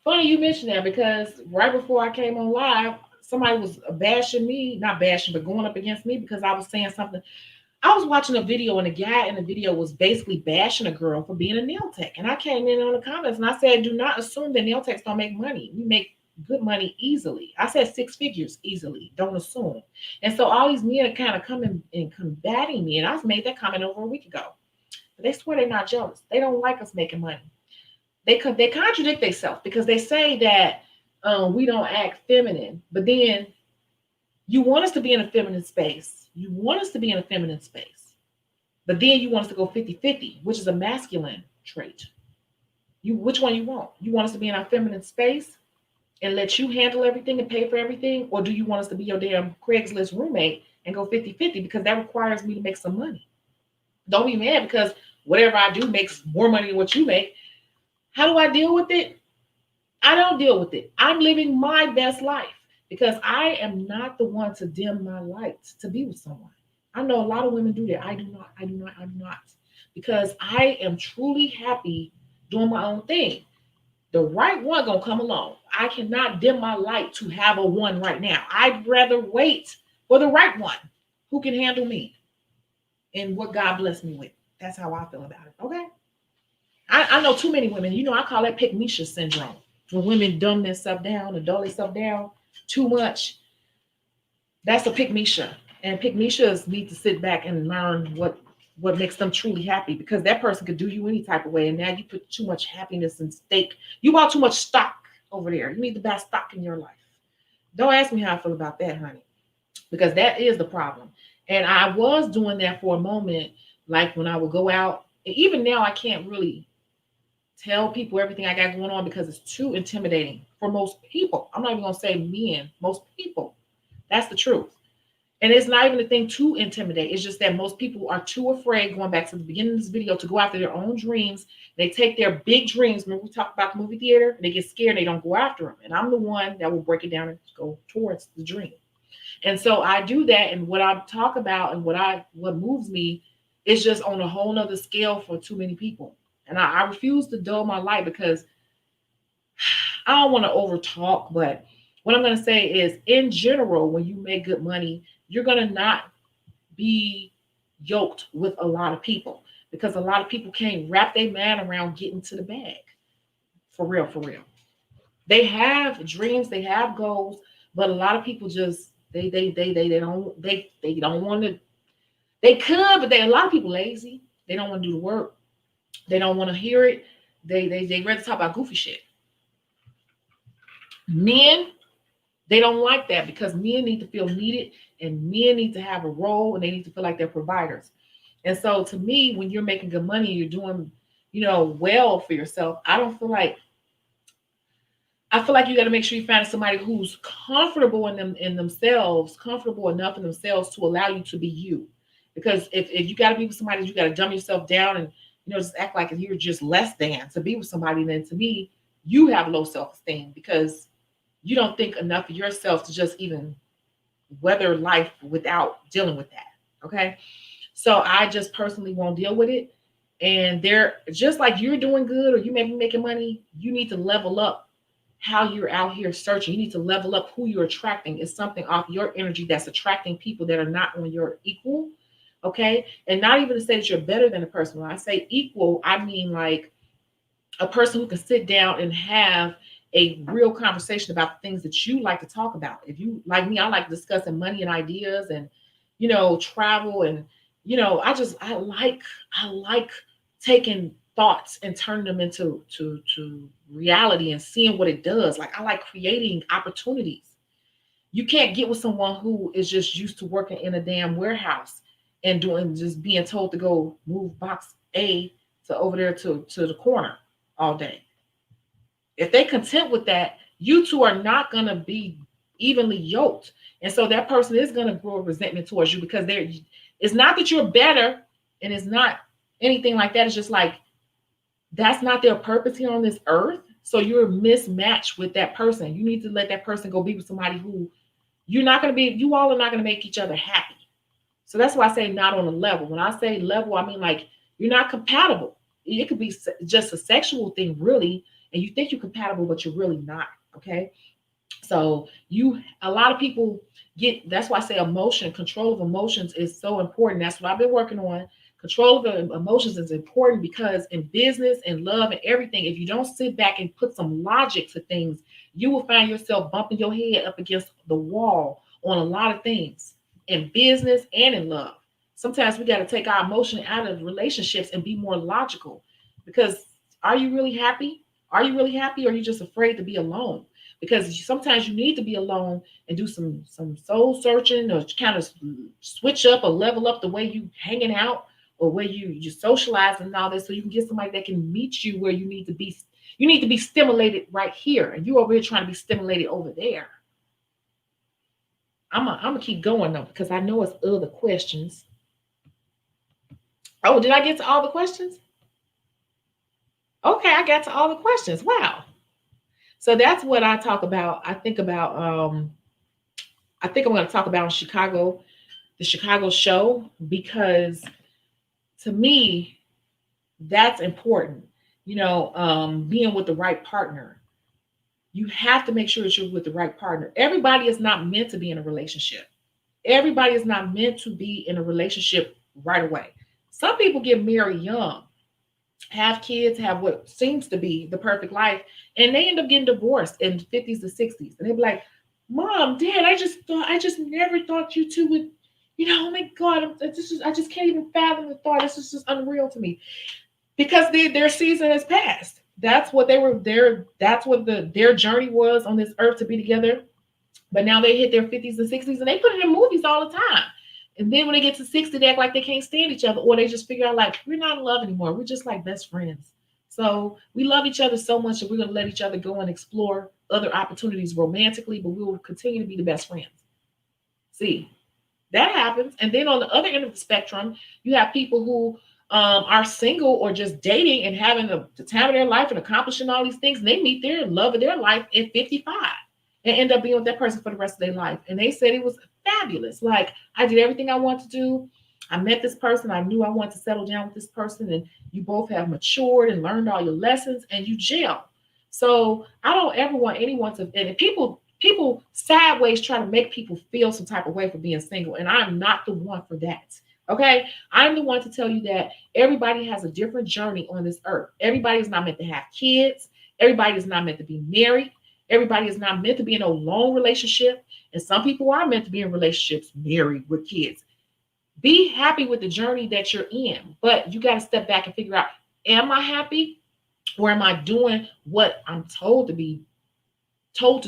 Funny you mentioned that because right before I came on live, somebody was bashing me, not bashing, but going up against me because I was saying something. I was watching a video and a guy in the video was basically bashing a girl for being a nail tech. And I came in on the comments and I said, do not assume that nail techs don't make money. We make good money easily. I said six figures easily. Don't assume. And so all these men are kind of coming and combating me. And I made that comment over a week ago. But they swear they're not jealous. They don't like us making money. They contradict themselves because they say that we don't act feminine, but then you want us to be in a feminine space. You want us to be in a feminine space, but then you want us to go 50-50, which is a masculine trait. Which one you want? You want us to be in our feminine space and let you handle everything and pay for everything, or do you want us to be your damn Craigslist roommate and go 50-50 because that requires me to make some money? Don't be mad because whatever I do makes more money than what you make. How do I deal with it? I don't deal with it. I'm living my best life because I am not the one to dim my lights to be with someone. I know a lot of women do that. I do not. I do not. I do not. Because I am truly happy doing my own thing. The right one gonna come along. I cannot dim my light to have a one right now. I'd rather wait for the right one who can handle me and what God blessed me with. That's how I feel about it. Okay. I know too many women. You know, I call that pick Misha syndrome. When women dumb themselves down and dull themselves down too much, that's a pick Misha. And pick Mishas need to sit back and learn what makes them truly happy because that person could do you any type of way. And now you put too much happiness and stake. You bought too much stock over there. You need to buy stock in your life. Don't ask me how I feel about that, honey, because that is the problem. And I was doing that for a moment, like when I would go out. Even now, I can't really tell people everything I got going on because it's too intimidating for most people. I'm not even gonna say men, most people. That's the truth. And it's not even a thing to intimidate. It's just that most people are too afraid, going back to the beginning of this video, to go after their own dreams. They take their big dreams. Remember, we talked about the movie theater, they get scared and they don't go after them. And I'm the one that will break it down and go towards the dream. And so I do that. And what I talk about and what moves me is just on a whole nother scale for too many people. And I refuse to dull my light because I don't want to over talk, but what I'm going to say is in general, when you make good money, you're going to not be yoked with a lot of people because a lot of people can't wrap their mind around getting to the bag. For real, for real. They have dreams, they have goals, but a lot of people just they don't want to. They could, but a lot of people lazy. They don't want to do the work. They don't want to hear it. They rather talk about goofy shit. Men, they don't like that because men need to feel needed and men need to have a role and they need to feel like they're providers. And so to me, when you're making good money, you're doing, well for yourself. I feel like you got to make sure you find somebody who's comfortable in themselves, comfortable enough in themselves to allow you to be you. Because if you got to be with somebody, you got to dumb yourself down and just act like you're just less than to be with somebody. Then to me, you have low self-esteem because you don't think enough of yourself to just even weather life without dealing with that. Okay. So I just personally won't deal with it. And they're just like you're doing good or you may be making money, you need to level up how you're out here searching. You need to level up who you're attracting. It's something off your energy that's attracting people that are not on your equal. Okay. And not even to say that you're better than a person. When I say equal, I mean like a person who can sit down and have a real conversation about things that you like to talk about. If you like me, I like discussing money and ideas and travel and I like taking thoughts and turning them into to reality and seeing what it does. Like I like creating opportunities. You can't get with someone who is just used to working in a damn warehouse and doing just being told to go move box A to over there to the corner all day. If they content with that, you two are not gonna be evenly yoked. And so that person is gonna grow resentment towards you because it's not that you're better and it's not anything like that. It's just like that's not their purpose here on this earth. So you're mismatched with that person. You need to let that person go be with somebody who you all are not gonna make each other happy. So that's why I say not on a level. When I say level, I mean like you're not compatible. It could be just a sexual thing, really, and you think you're compatible, but you're really not. Okay. So a lot of people that's why I say control of emotions is so important. That's what I've been working on. Control of emotions is important because in business and love and everything, if you don't sit back and put some logic to things, you will find yourself bumping your head up against the wall on a lot of things in business and in love. Sometimes we got to take our emotion out of relationships and be more logical because are you really happy? Are you really happy or are you just afraid to be alone? Because sometimes you need to be alone and do some soul searching or kind of switch up or level up the way you hanging out or where you socialize and all this so you can get somebody that can meet you where you need to be. You need to be stimulated right here and you over here trying to be stimulated over there. I'm gonna keep going though because I know it's other questions. Oh, did I get to all the questions? Okay, I got to all the questions. Wow. So that's what I talk about. I think I'm going to talk about the Chicago show, because to me, that's important. Being with the right partner. You have to make sure that you're with the right partner. Everybody is not meant to be in a relationship. Everybody is not meant to be in a relationship right away. Some people get married young, have kids, have what seems to be the perfect life, and they end up getting divorced in the 50s to 60s. And they be like, Mom, Dad, I just never thought you two would, oh my God, I just can't even fathom the thought. This is just unreal to me. Because their season has passed. That's what they were there. That's what their journey was on this earth to be together. But now they hit their 50s and 60s and they put it in movies all the time. And then when they get to 60, they act like they can't stand each other, or they just figure out like we're not in love anymore. We're just like best friends. So we love each other so much that we're gonna let each other go and explore other opportunities romantically, but we will continue to be the best friends. See, that happens. And then on the other end of the spectrum, you have people who are single or just dating and having the time of their life and accomplishing all these things. And they meet their love of their life at 55 and end up being with that person for the rest of their life. And they said it was fabulous. Like, I did everything I wanted to do. I met this person. I knew I wanted to settle down with this person. And you both have matured and learned all your lessons and you gel. So I don't ever want anyone to, and people sideways try to make people feel some type of way for being single. And I'm not the one for that. Okay. I'm the one to tell you that everybody has a different journey on this earth. Everybody is not meant to have kids. Everybody is not meant to be married. Everybody is not meant to be in a long relationship. And some people are meant to be in relationships, married with kids. Be happy with the journey that you're in, but you got to step back and figure out, am I happy or am I doing what I'm told to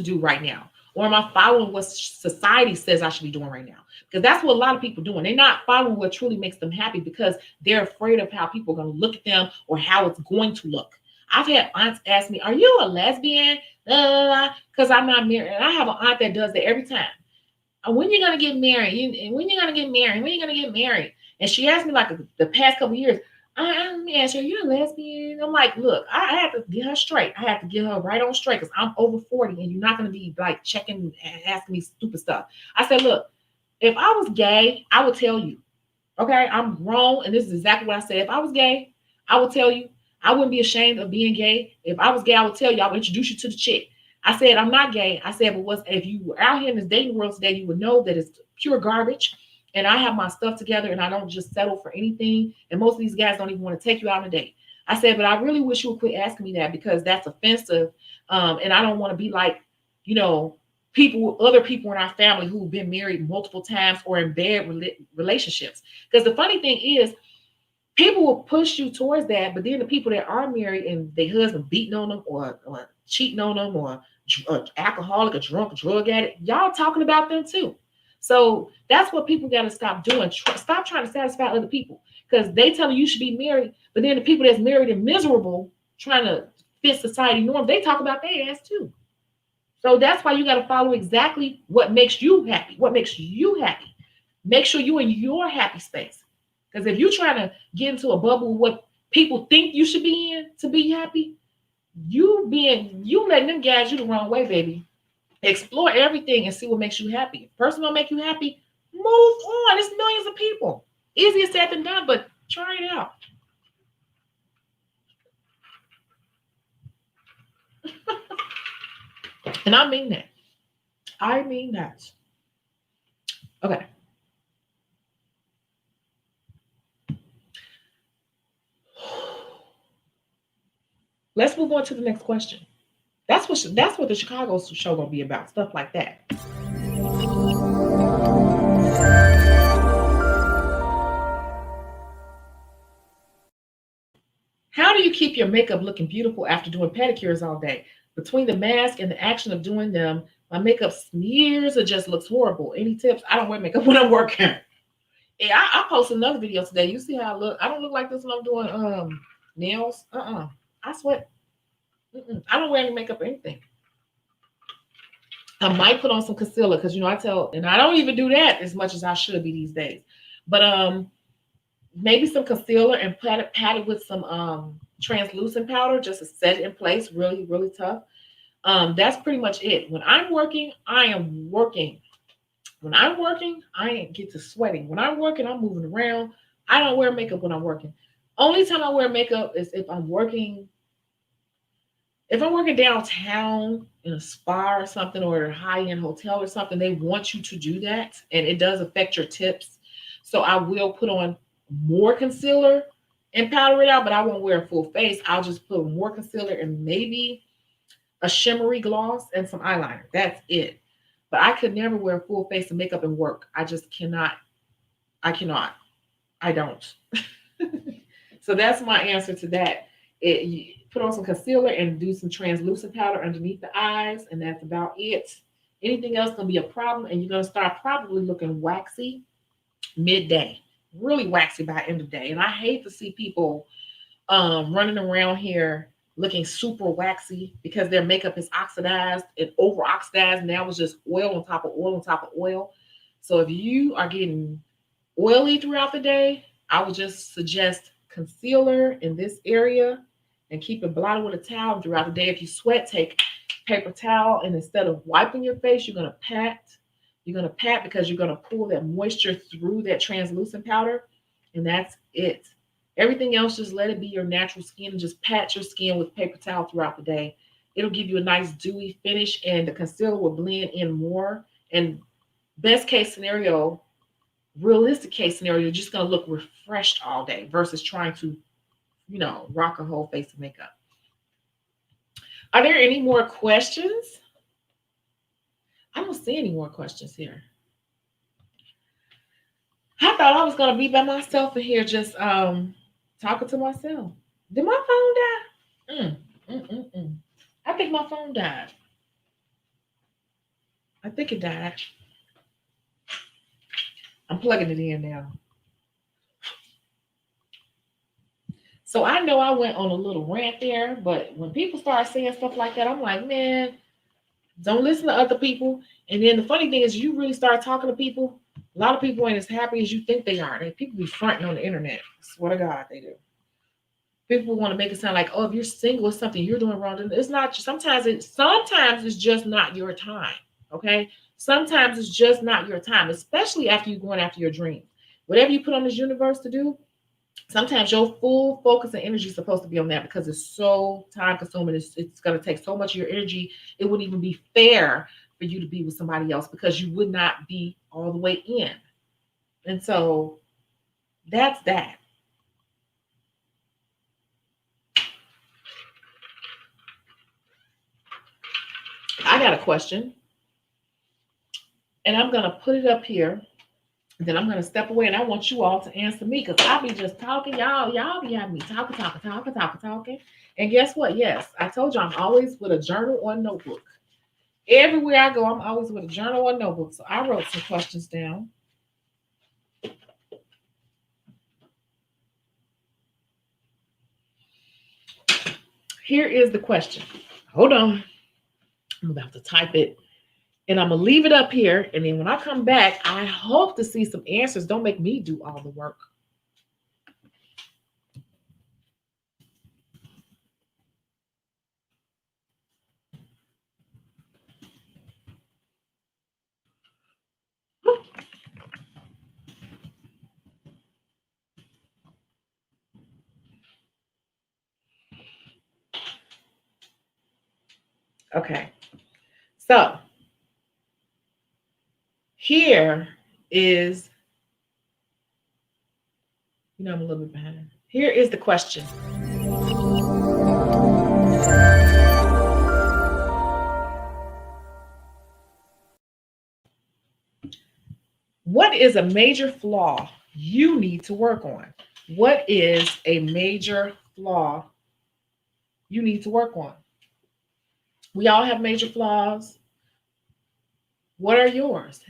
do right now? Or am I following what society says I should be doing right now? Because that's what a lot of people are doing. They're not following what truly makes them happy because they're afraid of how people are going to look at them or how it's going to look. I've had aunts ask me, are you a lesbian? Because I'm not married. And I have an aunt that does that every time. When you going to get married? When you going to get married? When you going to get married? And she asked me like the past couple of years, I'm asking, are you a lesbian? I'm like, look, I have to get her straight. I have to get her right on straight because I'm over 40 and you're not going to be like checking and asking me stupid stuff. I said, look, if I was gay, I would tell you. Okay, I'm grown, and this is exactly what I said. If I was gay, I would tell you. I wouldn't be ashamed of being gay. If I was gay, I would tell you. I would introduce you to the chick. I said, I'm not gay. I said, but what's if you were out here in this dating world today, you would know that it's pure garbage. And I have my stuff together and I don't just settle for anything. And most of these guys don't even want to take you out on a date. I said, but I really wish you would quit asking me that because that's offensive. And I don't want to be like, you know, other people in our family who've been married multiple times or in bad relationships. Because the funny thing is, people will push you towards that, but then the people that are married and their husband beating on them or cheating on them or alcoholic, a drunk, drug addict, y'all talking about them too. So that's what people got to stop doing. Stop trying to satisfy other people because they tell you should be married, but then the people that's married and miserable trying to fit society norms, they talk about their ass too. So that's why you got to follow exactly what makes you happy. What makes you happy? Make sure you're in your happy space. Because if you're trying to get into a bubble, what people think you should be in to be happy, you letting them guide you the wrong way, baby. Explore everything and see what makes you happy. If a person don't make you happy, move on. It's millions of people. Easier said than done, but try it out. And I mean that. I mean that. Okay. Let's move on to the next question. That's what the Chicago show gonna be about. Stuff like that. How do you keep your makeup looking beautiful after doing pedicures all day? Between the mask and the action of doing them, my makeup smears or just looks horrible. Any tips? I don't wear makeup when I'm working. Yeah, I posted another video today. You see how I look? I don't look like this when I'm doing nails. I sweat. I don't wear any makeup or anything. I might put on some concealer because and I don't even do that as much as I should be these days. But maybe some concealer and pat it with some translucent powder just to set it in place, really, really tough. That's pretty much it. When I'm working, I am working. When I'm working, I ain't get to sweating. When I'm working, I'm moving around. I don't wear makeup when I'm working. Only time I wear makeup is if I'm working downtown in a spa or something or a high-end hotel or something, they want you to do that. And it does affect your tips. So I will put on more concealer and powder it out, but I won't wear a full face. I'll just put more concealer and maybe a shimmery gloss and some eyeliner. That's it. But I could never wear a full face of makeup and work. I just cannot. I cannot. I don't. So that's my answer to that. You put on some concealer and do some translucent powder underneath the eyes, and that's about it. Anything else gonna be a problem, and you're gonna start probably looking waxy midday, really waxy by end of day. And I hate to see people running around here looking super waxy because their makeup is oxidized and over oxidized. And now it's just oil on top of oil on top of oil. So if you are getting oily throughout the day, I would just suggest concealer in this area and keep it blotted with a towel throughout the day. If you sweat, take paper towel and instead of wiping your face, you're gonna pat. You're gonna pat because you're gonna pull that moisture through that translucent powder, and that's it. Everything else, just let it be your natural skin and just pat your skin with paper towel throughout the day. It'll give you a nice dewy finish and the concealer will blend in more. And best case scenario, realistic case scenario, you're just going to look refreshed all day versus trying to, rock a whole face of makeup. Are there any more questions? I don't see any more questions here. I thought I was going to be by myself in here just talking to myself. Did my phone die? I think my phone died. I think it died. I'm plugging it in now. So I know I went on a little rant there, but when people start saying stuff like that, I'm like, man, don't listen to other people. And then the funny thing is, you really start talking to people, a lot of people ain't as happy as you think they are. People be fronting on the internet. I swear to God, they do. People want to make it sound like, oh, if you're single, it's something you're doing wrong. It's not. Sometimes it's just not your time. Okay. Sometimes it's just not your time, especially after you're going after your dream. Whatever you put on this universe to do, Sometimes your full focus and energy is supposed to be on that because it's so time consuming. It's going to take so much of your energy. It wouldn't even be fair for you to be with somebody else because you would not be all the way in. And so that's that. I got a question and I'm going to put it up here. And then I'm going to step away and I want you all to answer me because I'll be just talking. Y'all be having me talking. And guess what? Yes, I told you I'm always with a journal or notebook. Everywhere I go, I'm always with a journal or notebook. So I wrote some questions down. Here is the question. Hold on. I'm about to type it and I'm going to leave it up here. And then when I come back, I hope to see some answers. Don't make me do all the work. Okay. So here is, I'm a little bit behind. Here is the question. What is a major flaw you need to work on? What is a major flaw you need to work on? We all have major flaws. What are yours?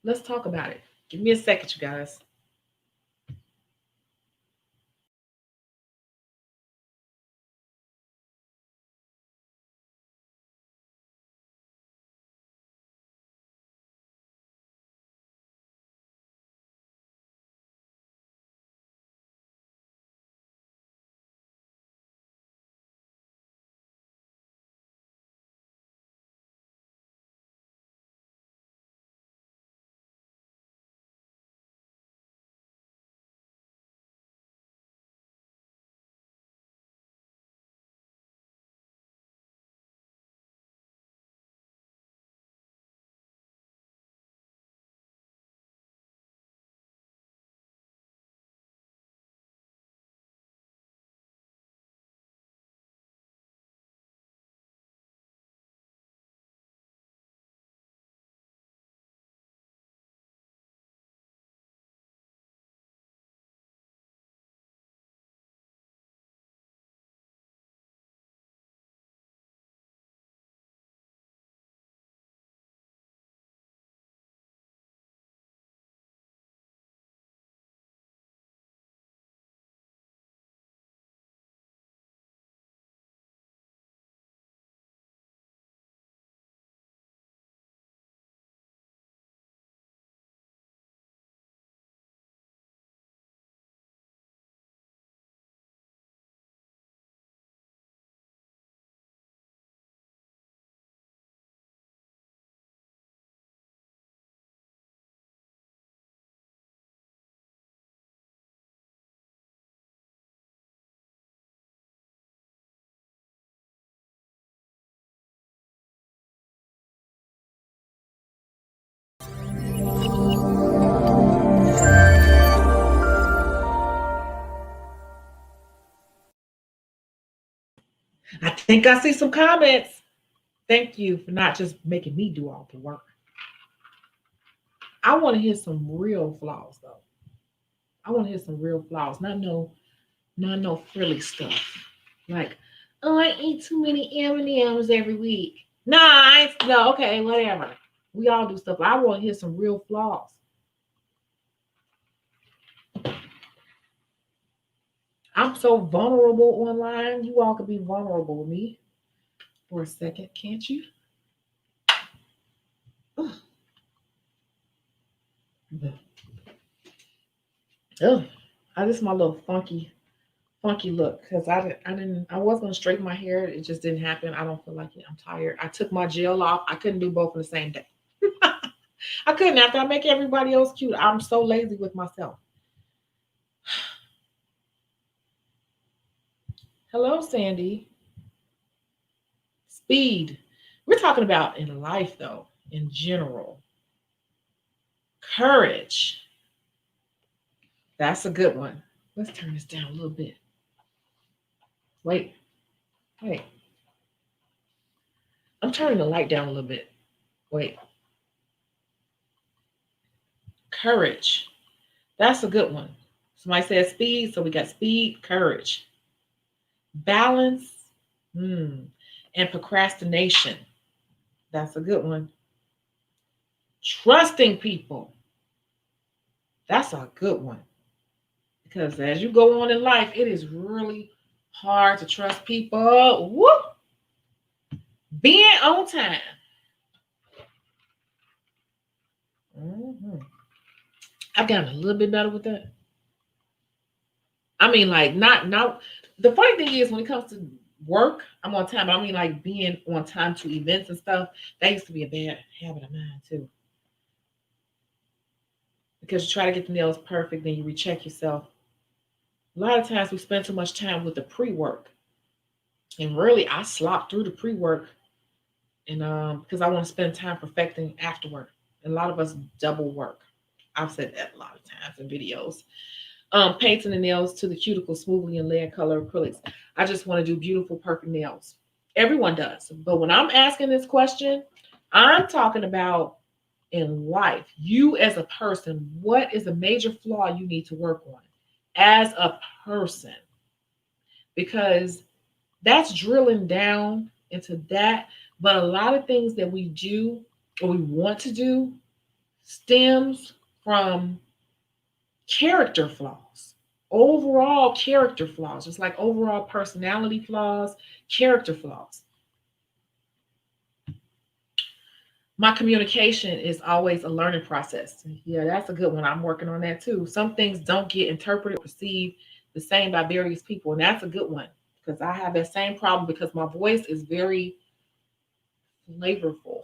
Let's talk about it. Give me a second, you guys. I think I see some comments. Thank you for not just making me do all the work. I want to hear some real flaws though. I want to hear some real flaws, not no frilly stuff. Like, oh, I eat too many M&Ms every week. Nah, no, okay, whatever. We all do stuff. I want to hear some real flaws. I'm so vulnerable online. You all could be vulnerable with me for a second, can't you? Oh, I just my little funky look because I was gonna straighten my hair. It just didn't happen. I don't feel like it. I'm tired. I took my gel off. I couldn't do both in the same day. I couldn't after I make everybody else cute. I'm so lazy with myself. Hello, Sandy. Speed. We're talking about in life, though, in general. Courage. That's a good one. Let's turn this down a little bit. Wait, wait. I'm turning the light down a little bit. Wait. Courage. That's a good one. Somebody said speed, so we got speed, courage, balance, and procrastination. That's a good one. Trusting people. That's a good one. Because as you go on in life, it is really hard to trust people. Whoop! Being on time. hmm I've gotten a little bit better with that. I mean, like, not. The funny thing is, when it comes to work, I'm on time. But I mean, like, being on time to events and stuff. That used to be a bad habit of mine too. Because you try to get the nails perfect, then you recheck yourself. A lot of times we spend too much time with the pre-work, and really, I slop through the pre-work, and because I want to spend time perfecting afterward. And a lot of us double work. I've said that a lot of times in videos. Painting the nails to the cuticle smoothly in lead color acrylics. I just want to do beautiful, perfect nails. Everyone does. But when I'm asking this question, I'm talking about in life. You as a person, what is a major flaw you need to work on as a person? Because that's drilling down into that. But a lot of things that we do or we want to do stems from character flaws, overall character flaws, just like overall personality flaws, character flaws. My communication is always a learning process. Yeah, that's a good one. I'm working on that too. Some things don't get interpreted or perceived the same by various people, and that's a good one because I have that same problem because my voice is very flavorful.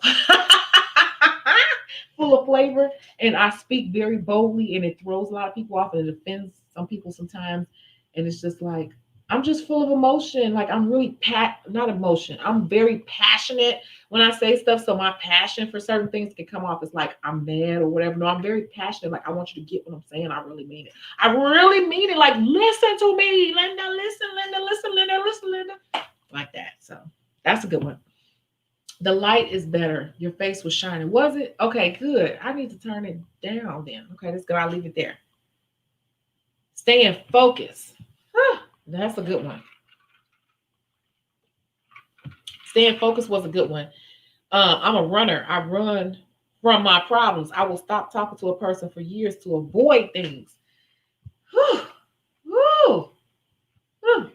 Full of flavor, and I speak very boldly, and it throws a lot of people off, and it offends some people sometimes. And it's just like I'm just full of emotion. Like I'm really not emotion. I'm very passionate when I say stuff. So my passion for certain things can come off as like I'm mad or whatever. No, I'm very passionate. Like I want you to get what I'm saying. I really mean it. I really mean it. Like listen to me, Linda. Listen, Linda. Listen, Linda. Listen, Linda. Like that. So that's a good one. The light is better. Your face was shining. Was it? Okay, good. I need to turn it down then. Okay, let's go. I'll leave it there. Stay in focus. That's a good one. Stay in focus was a good one. I'm a runner. I run from my problems. I will stop talking to a person for years to avoid things. Whew. Whew. Whew.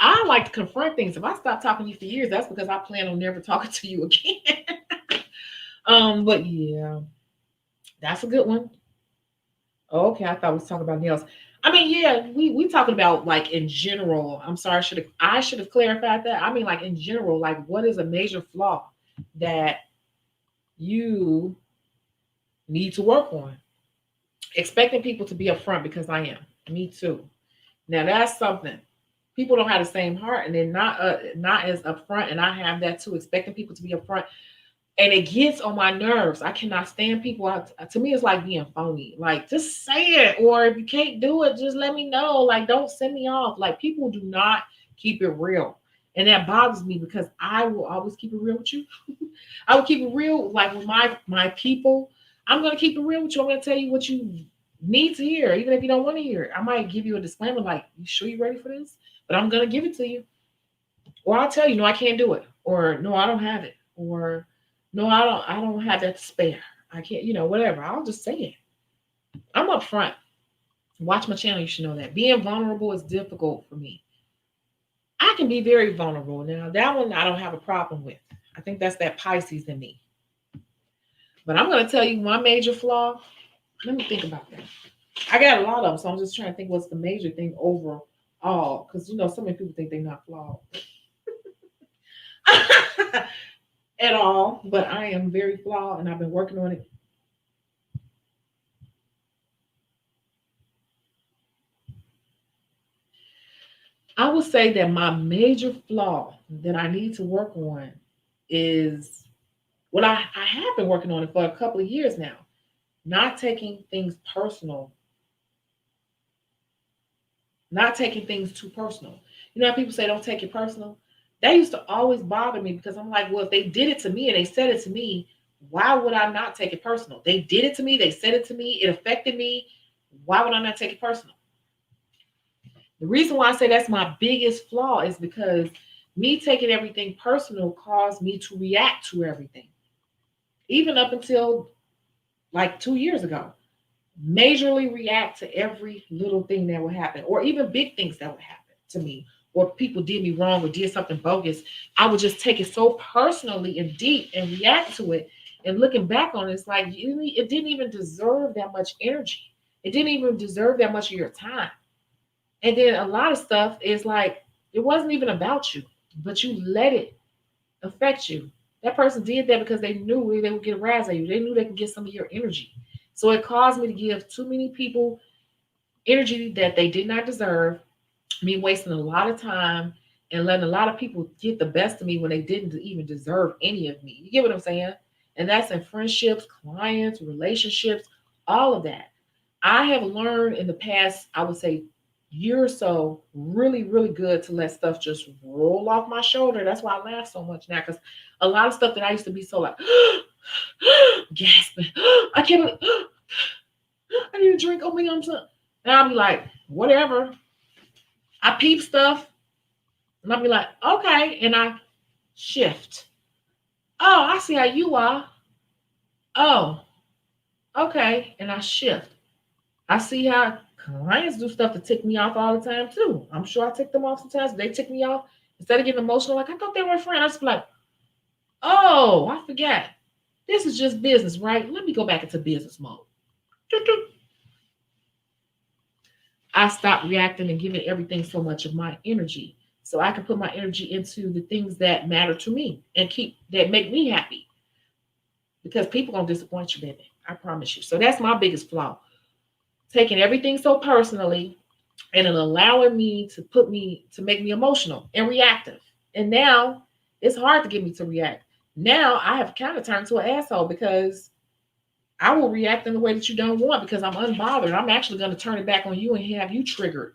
I like to confront things. If I stop talking to you for years, that's because I plan on never talking to you again. But yeah, that's a good one. Oh, okay, I thought we was talking about nails. I mean, yeah, we talking about like in general. I'm sorry, I should have clarified that. I mean, like in general, like what is a major flaw that you need to work on? Expecting people to be upfront because I am. Me too. Now that's something. People don't have the same heart, and they're not as upfront, and I have that too. Expecting people to be upfront, and it gets on my nerves. I cannot stand people. To me, it's like being phony. Like, just say it, or if you can't do it, just let me know. Like, don't send me off. Like, people do not keep it real, and that bothers me because I will always keep it real with you. I will keep it real, like with my people. I'm gonna keep it real with you. I'm gonna tell you what you need to hear, even if you don't want to hear it. I might give you a disclaimer, like, "You sure you ready for this?" But I'm gonna give it to you, or I'll tell you, "No, I can't do it," or "No, I don't have it," or "No, I don't have that to spare. I can't, whatever." I'll just say it. I'm upfront. Watch my channel, you should know that. Being vulnerable is difficult for me. I can be very vulnerable. Now, that one I don't have a problem with. I think that's that Pisces in me. But I'm gonna tell you my major flaw. Let me think about that. I got a lot of them, so I'm just trying to think what's the major thing overall. Because so many people think they're not flawed at all, but I am very flawed, and I've been working on it. I would say that my major flaw that I need to work on is, well, I have been working on it for a couple of years now, not taking things personal, not taking things too personal. You know how people say don't take it personal? That used to always bother me because I'm like, well, if they did it to me and they said it to me, why would I not take it personal? They did it to me, they said it to me, it affected me. Why would I not take it personal? The reason why I say that's my biggest flaw is because me taking everything personal caused me to react to everything. Even up until like 2 years ago, majorly react to every little thing that would happen, or even big things that would happen to me, or people did me wrong or did something bogus. I would just take it so personally and deep and react to it. And looking back on it, it's like it didn't even deserve that much energy. It didn't even deserve that much of your time. And then a lot of stuff is like it wasn't even about you, but you let it affect you. That person did that because they knew they would get a rise at you. They knew they could get some of your energy. So it caused me to give too many people energy that they did not deserve, me wasting a lot of time and letting a lot of people get the best of me when they didn't even deserve any of me. You get what I'm saying? And that's in friendships, clients, relationships, all of that. I have learned in the past, I would say, year or so, really, really good to let stuff just roll off my shoulder. That's why I laugh so much now, because a lot of stuff that I used to be so like gasping, I can't believe, I need a drink. Oh my God, I'm so. And I'll be like, whatever. I peep stuff, and I'll be like, okay, and I shift. Oh, I see how you are. Oh, okay, and I shift. I see how clients do stuff to tick me off all the time too. I'm sure I tick them off sometimes. They tick me off. Instead of getting emotional, like I thought they were a friend, I just be like, oh, I forgot. This is just business, right? Let me go back into business mode. I stop reacting and giving everything so much of my energy. So I can put my energy into the things that matter to me and keep that make me happy. Because people gonna disappoint you, baby. I promise you. So that's my biggest flaw. Taking everything so personally and it allowing me to put me to make me emotional and reactive. And now it's hard to get me to react. Now I have kind of turned to an asshole because I will react in the way that you don't want because I'm unbothered. I'm actually going to turn it back on you and have you triggered.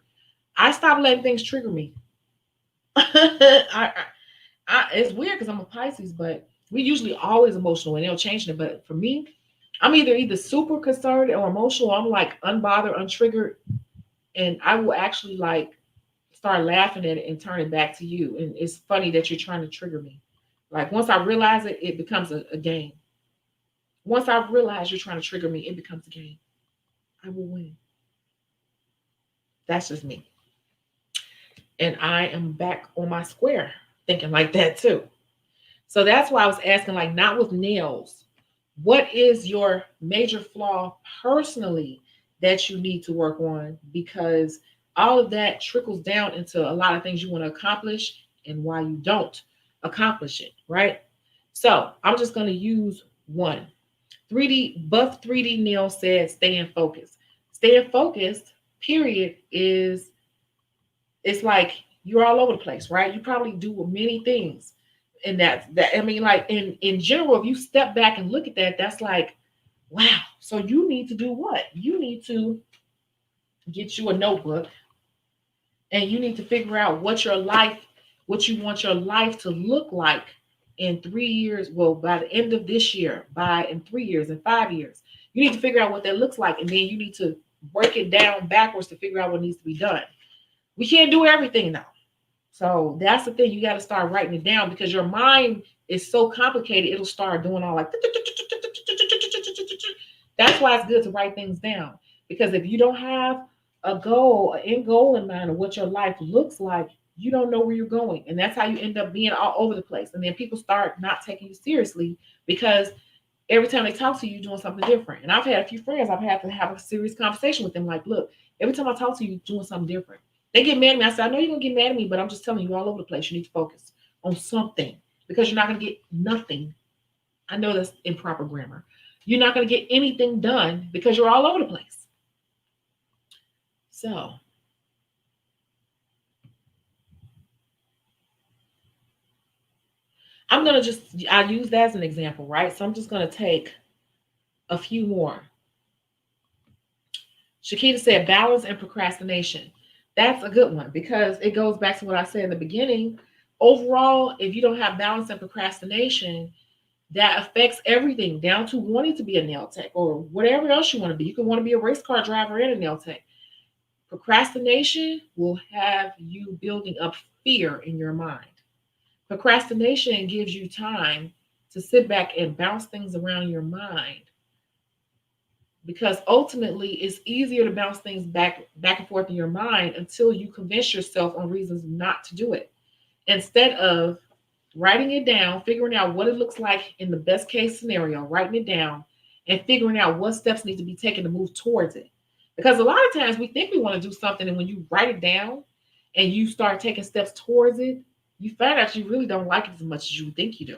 I stop letting things trigger me. It's weird because I'm a Pisces, but we usually always emotional and they'll change it. But for me, I'm either super concerned or emotional. Or I'm like unbothered, untriggered, and I will actually like start laughing at it and turn it back to you. And it's funny that you're trying to trigger me. Like once I realize it, it becomes a game. Once I realize you're trying to trigger me, it becomes a game. I will win. That's just me. And I am back on my square thinking like that too. So that's why I was asking, like, not with nails. What is your major flaw personally that you need to work on? Because all of that trickles down into a lot of things you want to accomplish and why you don't accomplish it, right? So I'm just going to use one. 3D Buff 3D Nail said, stay in focus. Staying focused, period, is it's like you're all over the place, right? You probably do many things. And that I mean, like in general, if you step back and look at that, that's like, wow. So you need to do what? You need to get you a notebook and you need to figure out what you want your life to look like in 3 years. Well, by the end of this year, by in 3 years, in 5 years. You need to figure out what that looks like, and then you need to break it down backwards to figure out what needs to be done. We can't do everything now. So that's the thing. You got to start writing it down because your mind is so complicated. It'll start doing all like. That's why it's good to write things down. Because if you don't have a goal, an end goal in mind of what your life looks like, you don't know where you're going. And that's how you end up being all over the place. And then people start not taking you seriously because every time they talk to you, you're doing something different. And I've had a few friends, I've had to have a serious conversation with them like, look, every time I talk to you, you're doing something different. They get mad at me. I said, I know you're gonna get mad at me, but I'm just telling you, you're all over the place. You need to focus on something because you're not gonna get nothing. I know that's improper grammar. You're not gonna get anything done because you're all over the place. So I use that as an example, right? So I'm just gonna take a few more. Shakita said balance and procrastination. That's a good one because it goes back to what I said in the beginning. Overall, if you don't have balance and procrastination, that affects everything down to wanting to be a nail tech or whatever else you want to be. You can want to be a race car driver and a nail tech. Procrastination will have you building up fear in your mind. Procrastination gives you time to sit back and bounce things around your mind because ultimately it's easier to bounce things back and forth in your mind until you convince yourself on reasons not to do it instead of writing it down, figuring out what it looks like in the best case scenario, writing it down and figuring out what steps need to be taken to move towards it. Because a lot of times we think we want to do something, and when you write it down and you start taking steps towards it, you find out you really don't like it as much as you think you do.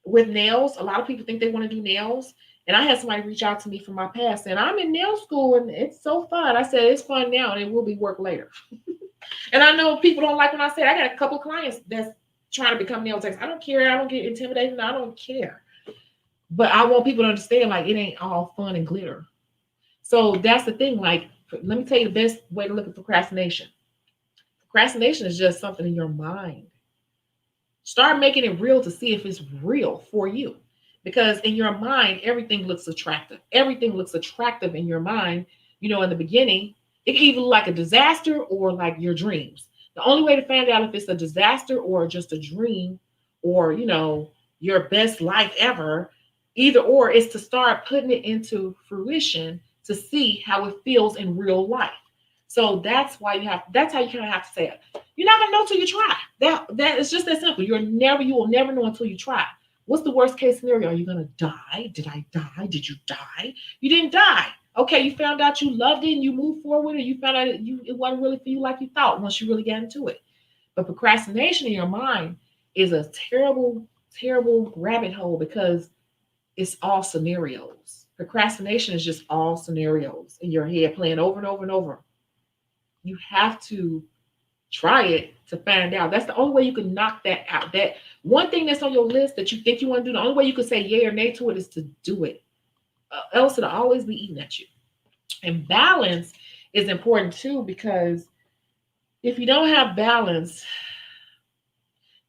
With nails, a lot of people think they want to do nails. And I had somebody reach out to me from my past and I'm in nail school and it's so fun. I said, it's fun now and it will be work later. And I know people don't like when I say I got a couple of clients that's trying to become nail techs. I don't care. I don't get intimidated. I don't care. But I want people to understand like it ain't all fun and glitter. So that's the thing. Like, let me tell you the best way to look at procrastination. Procrastination is just something in your mind. Start making it real to see if it's real for you. Because in your mind, everything looks attractive. Everything looks attractive in your mind. You know, in the beginning, it can either look like a disaster or like your dreams. The only way to find out if it's a disaster or just a dream or, you know, your best life ever, either or, is to start putting it into fruition to see how it feels in real life. So that's that's how you kind of have to say it. You're not gonna know till you try. That is just that simple. You will never know until you try. What's the worst case scenario? Are you gonna die? Did I die? Did you die? You didn't die. Okay, you found out you loved it and you moved forward, and you found out it wasn't really for you like you thought once you really got into it. But procrastination in your mind is a terrible, terrible rabbit hole because it's all scenarios. Procrastination is just all scenarios in your head playing over and over and over. You have to try it to find out. That's the only way you can knock that out. That one thing that's on your list that you think you want to do, the only way you can say yay or nay to it is to do it. Else it'll always be eating at you. And balance is important too, because if you don't have balance,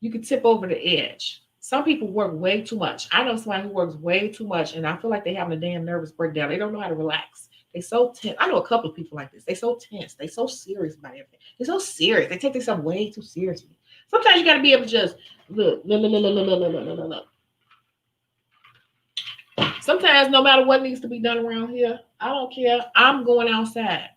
you can tip over the edge. Some people work way too much. I know somebody who works way too much, and I feel like they having a damn nervous breakdown. They don't know how to relax. They so tense. I know a couple of people like this. They so tense. They so serious about everything. They're so serious. They take themselves way too seriously. Sometimes you got to be able to just look. Sometimes, no matter what needs to be done around here, I don't care. I'm going outside.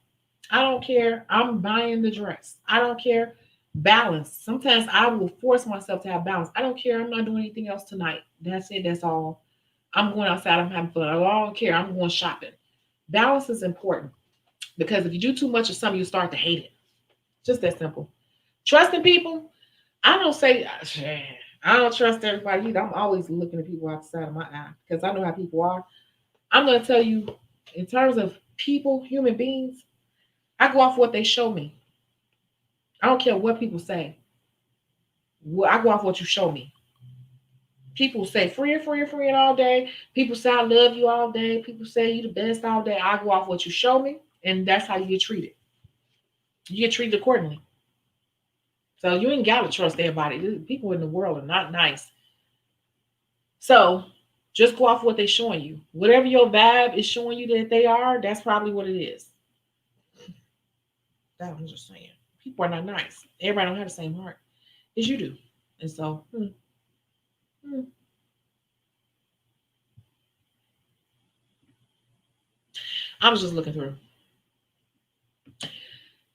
I don't care. I'm buying the dress. I don't care. Balance. Sometimes I will force myself to have balance. I don't care. I'm not doing anything else tonight. That's it. That's all. I'm going outside. I'm having fun. I don't care. I'm going shopping. Balance is important because if you do too much of something, you start to hate it. Just that simple. Trusting people. I don't say I don't trust everybody either. I'm always looking at people outside of my eye because I know how people are. I'm going to tell you, in terms of people, human beings, I go off what they show me. I don't care what people say. I go off what you show me. People say friend all day. People say I love you all day. People say you the best all day. I go off what you show me, and that's how you get treated. You get treated accordingly. So you ain't got to trust everybody. People in the world are not nice. So just go off what they're showing you. Whatever your vibe is showing you that they are, that's probably what it is. I'm just saying. People are not nice. Everybody don't have the same heart as you do. And so, I was just looking through.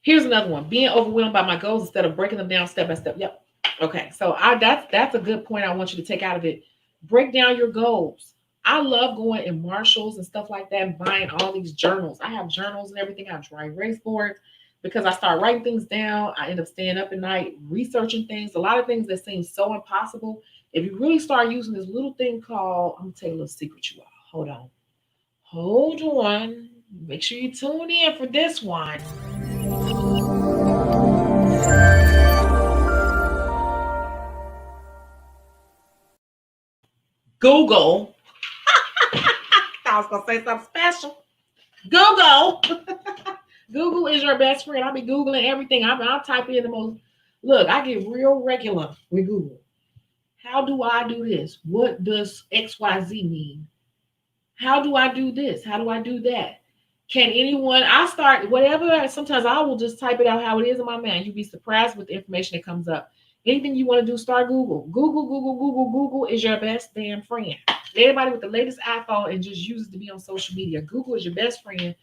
Here's another one. Being overwhelmed by my goals instead of breaking them down step by step. Yep. Okay. So that's a good point I want you to take out of it. Break down your goals. I love going in Marshalls and stuff like that and buying all these journals. I have journals and everything. I try race boards because I start writing things down. I end up staying up at night researching things. A lot of things that seem so impossible. If you really start using this little thing called, I'm going to tell you a little secret, you all. Hold on. Make sure you tune in for this one. Google. I was gonna say something special. Google. Google is your best friend. I'll be Googling everything. I'll type in the most. Look, I get real regular with Google. How do I do this? What does XYZ mean? How do I do this? How do I do that? Can anyone, I start whatever, sometimes I will just type it out how it is in my mind. You'd be surprised with the information that comes up. Anything you want to do, start Google. Google is your best damn friend. Everybody with the latest iPhone and just uses to be on social media. Google is your best friend.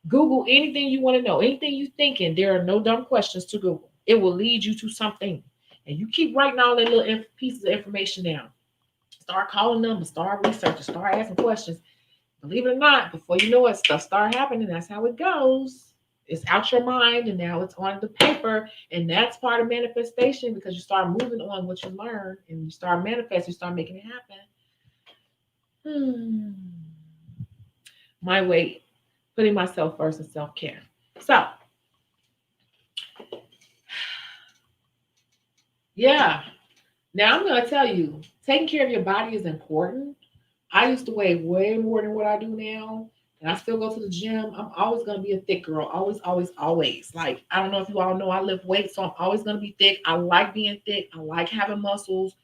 Google anything you want to know, anything you're thinking. There are no dumb questions to Google. It will lead you to something. And you keep writing all that little pieces of information down. Start calling numbers, start researching, start asking questions. Believe it or not, before you know it, stuff start happening. That's how it goes. It's out your mind and now it's on the paper. And that's part of manifestation because you start moving on what you learn and you start manifesting, you start making it happen. My weight, putting myself first in self-care. So, yeah. Now I'm going to tell you, taking care of your body is important. I used to weigh way more than what I do now. And I still go to the gym. I'm always going to be a thick girl. Always, always, always. Like, I don't know if you all know I lift weights, so I'm always going to be thick. I like being thick. I like having muscles.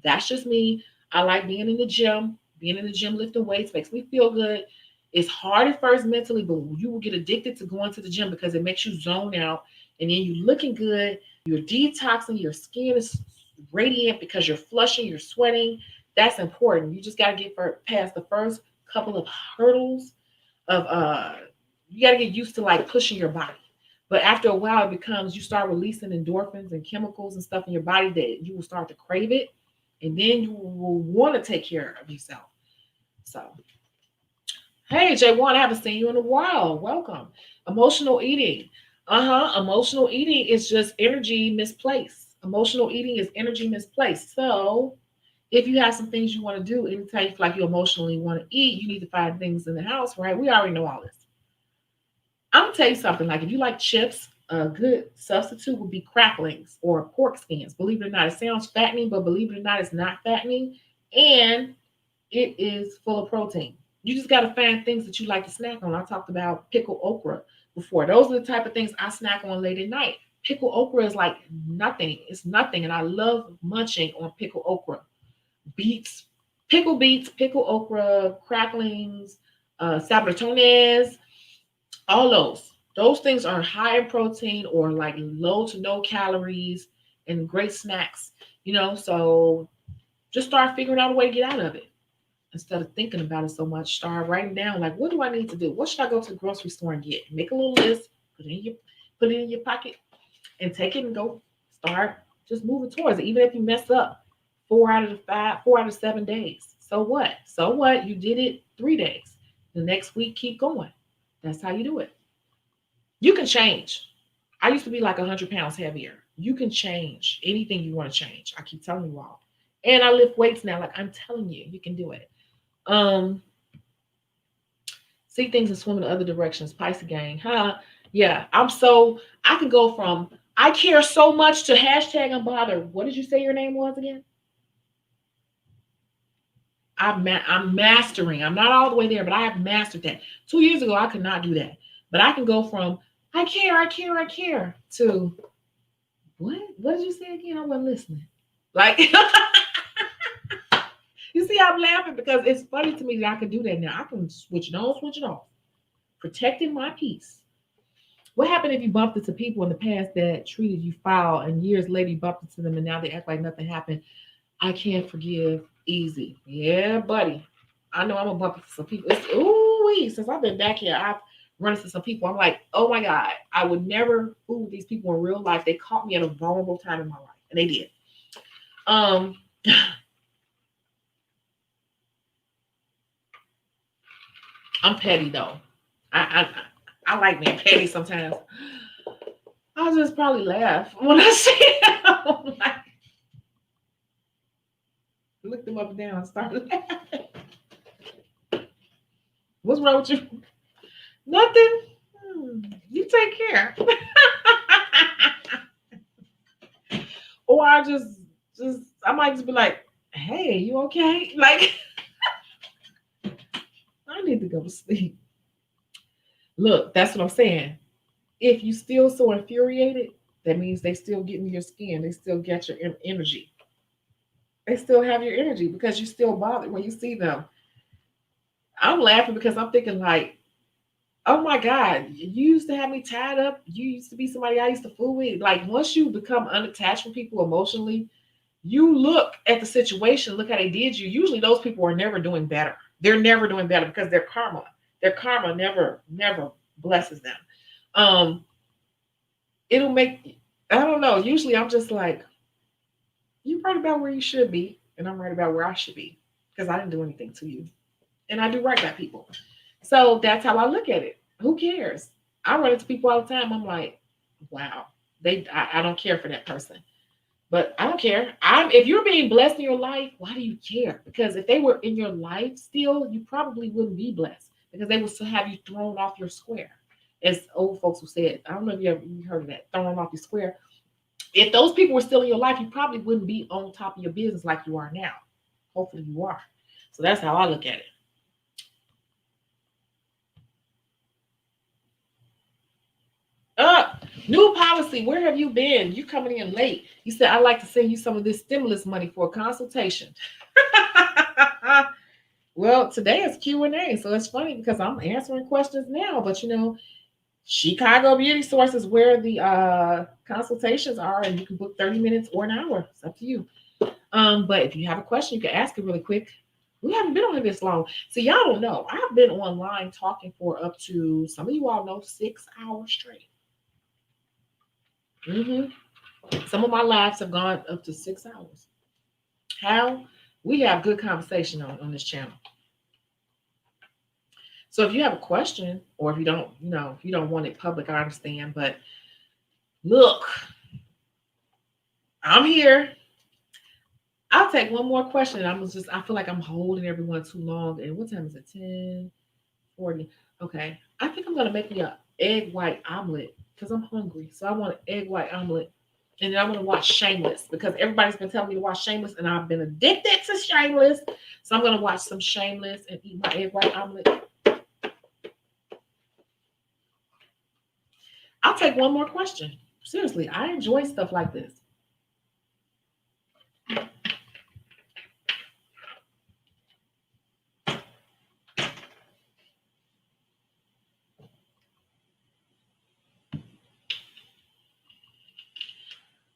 That's just me. I like being in the gym. Being in the gym, lifting weights makes me feel good. It's hard at first mentally, but you will get addicted to going to the gym because it makes you zone out. And then you're looking good. You're detoxing. Your skin is radiant because you're flushing. You're sweating. That's important. You just got to get past the first couple of hurdles of you got to get used to like pushing your body. But after a while, it becomes you start releasing endorphins and chemicals and stuff in your body that you will start to crave it, and then you will want to take care of yourself. So, hey, J1, I haven't seen you in a while. Welcome. Emotional eating. Emotional eating is just energy misplaced. Emotional eating is energy misplaced. So if you have some things you want to do, anytime you feel like you emotionally want to eat, you need to find things in the house, right? We already know all this. I'm gonna tell you something. Like if you like chips, a good substitute would be cracklings or pork skins. Believe it or not, it sounds fattening, but believe it or not, it's not fattening, and it is full of protein. You just gotta find things that you like to snack on. I talked about pickled okra before. Those are the type of things I snack on late at night. Pickled okra is like nothing. It's nothing, and I love munching on pickled okra. Beets, pickled okra, cracklings, sabritones, all those. Those things are high in protein or like low to no calories and great snacks, so just start figuring out a way to get out of it. Instead of thinking about it so much, start writing down like, what do I need to do? What should I go to the grocery store and get? Make a little list, put it in your pocket and take it and go start just moving towards it. Even if you mess up 4 out of 7 days. So what? So what? You did it 3 days. The next week, keep going. That's how you do it. You can change. I used to be like 100 pounds heavier. You can change anything you want to change. I keep telling you all. And I lift weights now. Like I'm telling you, you can do it. Um, See things and swim in the other directions. Pisces gang. Huh? Yeah. I can go from I care so much to hashtag unbothered. What did you say your name was again? I'm mastering. I'm not all the way there, but I have mastered that. 2 years ago, I could not do that. But I can go from I care to what? What did you say again? I wasn't listening. Like you see, I'm laughing because it's funny to me that I can do that now. I can switch it on, switch it off. Protecting my peace. What happened if you bumped into people in the past that treated you foul and years later you bumped into them and now they act like nothing happened? I can't forgive easy. Yeah, buddy. I know I'm gonna bump into some people. Since I've been back here, I've run into some people. I'm like, oh my God, I would never fool with these people in real life. They caught me at a vulnerable time in my life. And they did. Um I'm petty though. I like being petty sometimes. I'll just probably laugh when I see it. I'm like, look them up and down and start laughing. What's wrong with you? Nothing. You take care. Or I just I might just be like, hey, you okay? Like I need to go to sleep. Look, that's what I'm saying. If you still so infuriated, that means they still get in your skin. They still get your energy. They still have your energy because you still bothered when you see them. I'm laughing because I'm thinking like, oh my God, you used to have me tied up. You used to be somebody I used to fool with. Like once you become unattached from people emotionally, you look at the situation, look how they did you. Usually those people are never doing better. They're never doing better because their karma never blesses them. Um, it'll make, I don't know. Usually I'm just like, you're right about where you should be, and I'm right about where I should be because I didn't do anything to you. And I do right by people. So that's how I look at it. Who cares? I run into people all the time. I'm like, wow, I don't care for that person. But I don't care. If you're being blessed in your life, why do you care? Because if they were in your life still, you probably wouldn't be blessed because they would still have you thrown off your square. As old folks who said, I don't know if you heard of that, thrown off your square. If those people were still in your life, you probably wouldn't be on top of your business like you are now. Hopefully you are. So that's how I look at it. New policy. Where have you been? You coming in late. You said I'd like to send you some of this stimulus money for a consultation. Well, today is Q&A, so it's funny because I'm answering questions now. But Shecago Beauty Source is where the consultations are, and you can book 30 minutes or an hour. It's up to you. But if you have a question, you can ask it really quick. We haven't been on here this long. So y'all don't know. I've been online talking for up to, some of you all know, 6 hours straight. hmm Some of my lives have gone up to 6 hours. How? We have good conversation on this channel. So if you have a question, or if you don't, if you don't want it public, I understand. But look, I'm here. I'll take one more question. I feel like I'm holding everyone too long. And what time is it? 10:40. Okay. I think I'm gonna make me a egg white omelet because I'm hungry. So I want an egg white omelet. And then I'm gonna watch Shameless because everybody's been telling me to watch Shameless, and I've been addicted to Shameless. So I'm gonna watch some Shameless and eat my egg white omelet. I'll take one more question. Seriously, I enjoy stuff like this.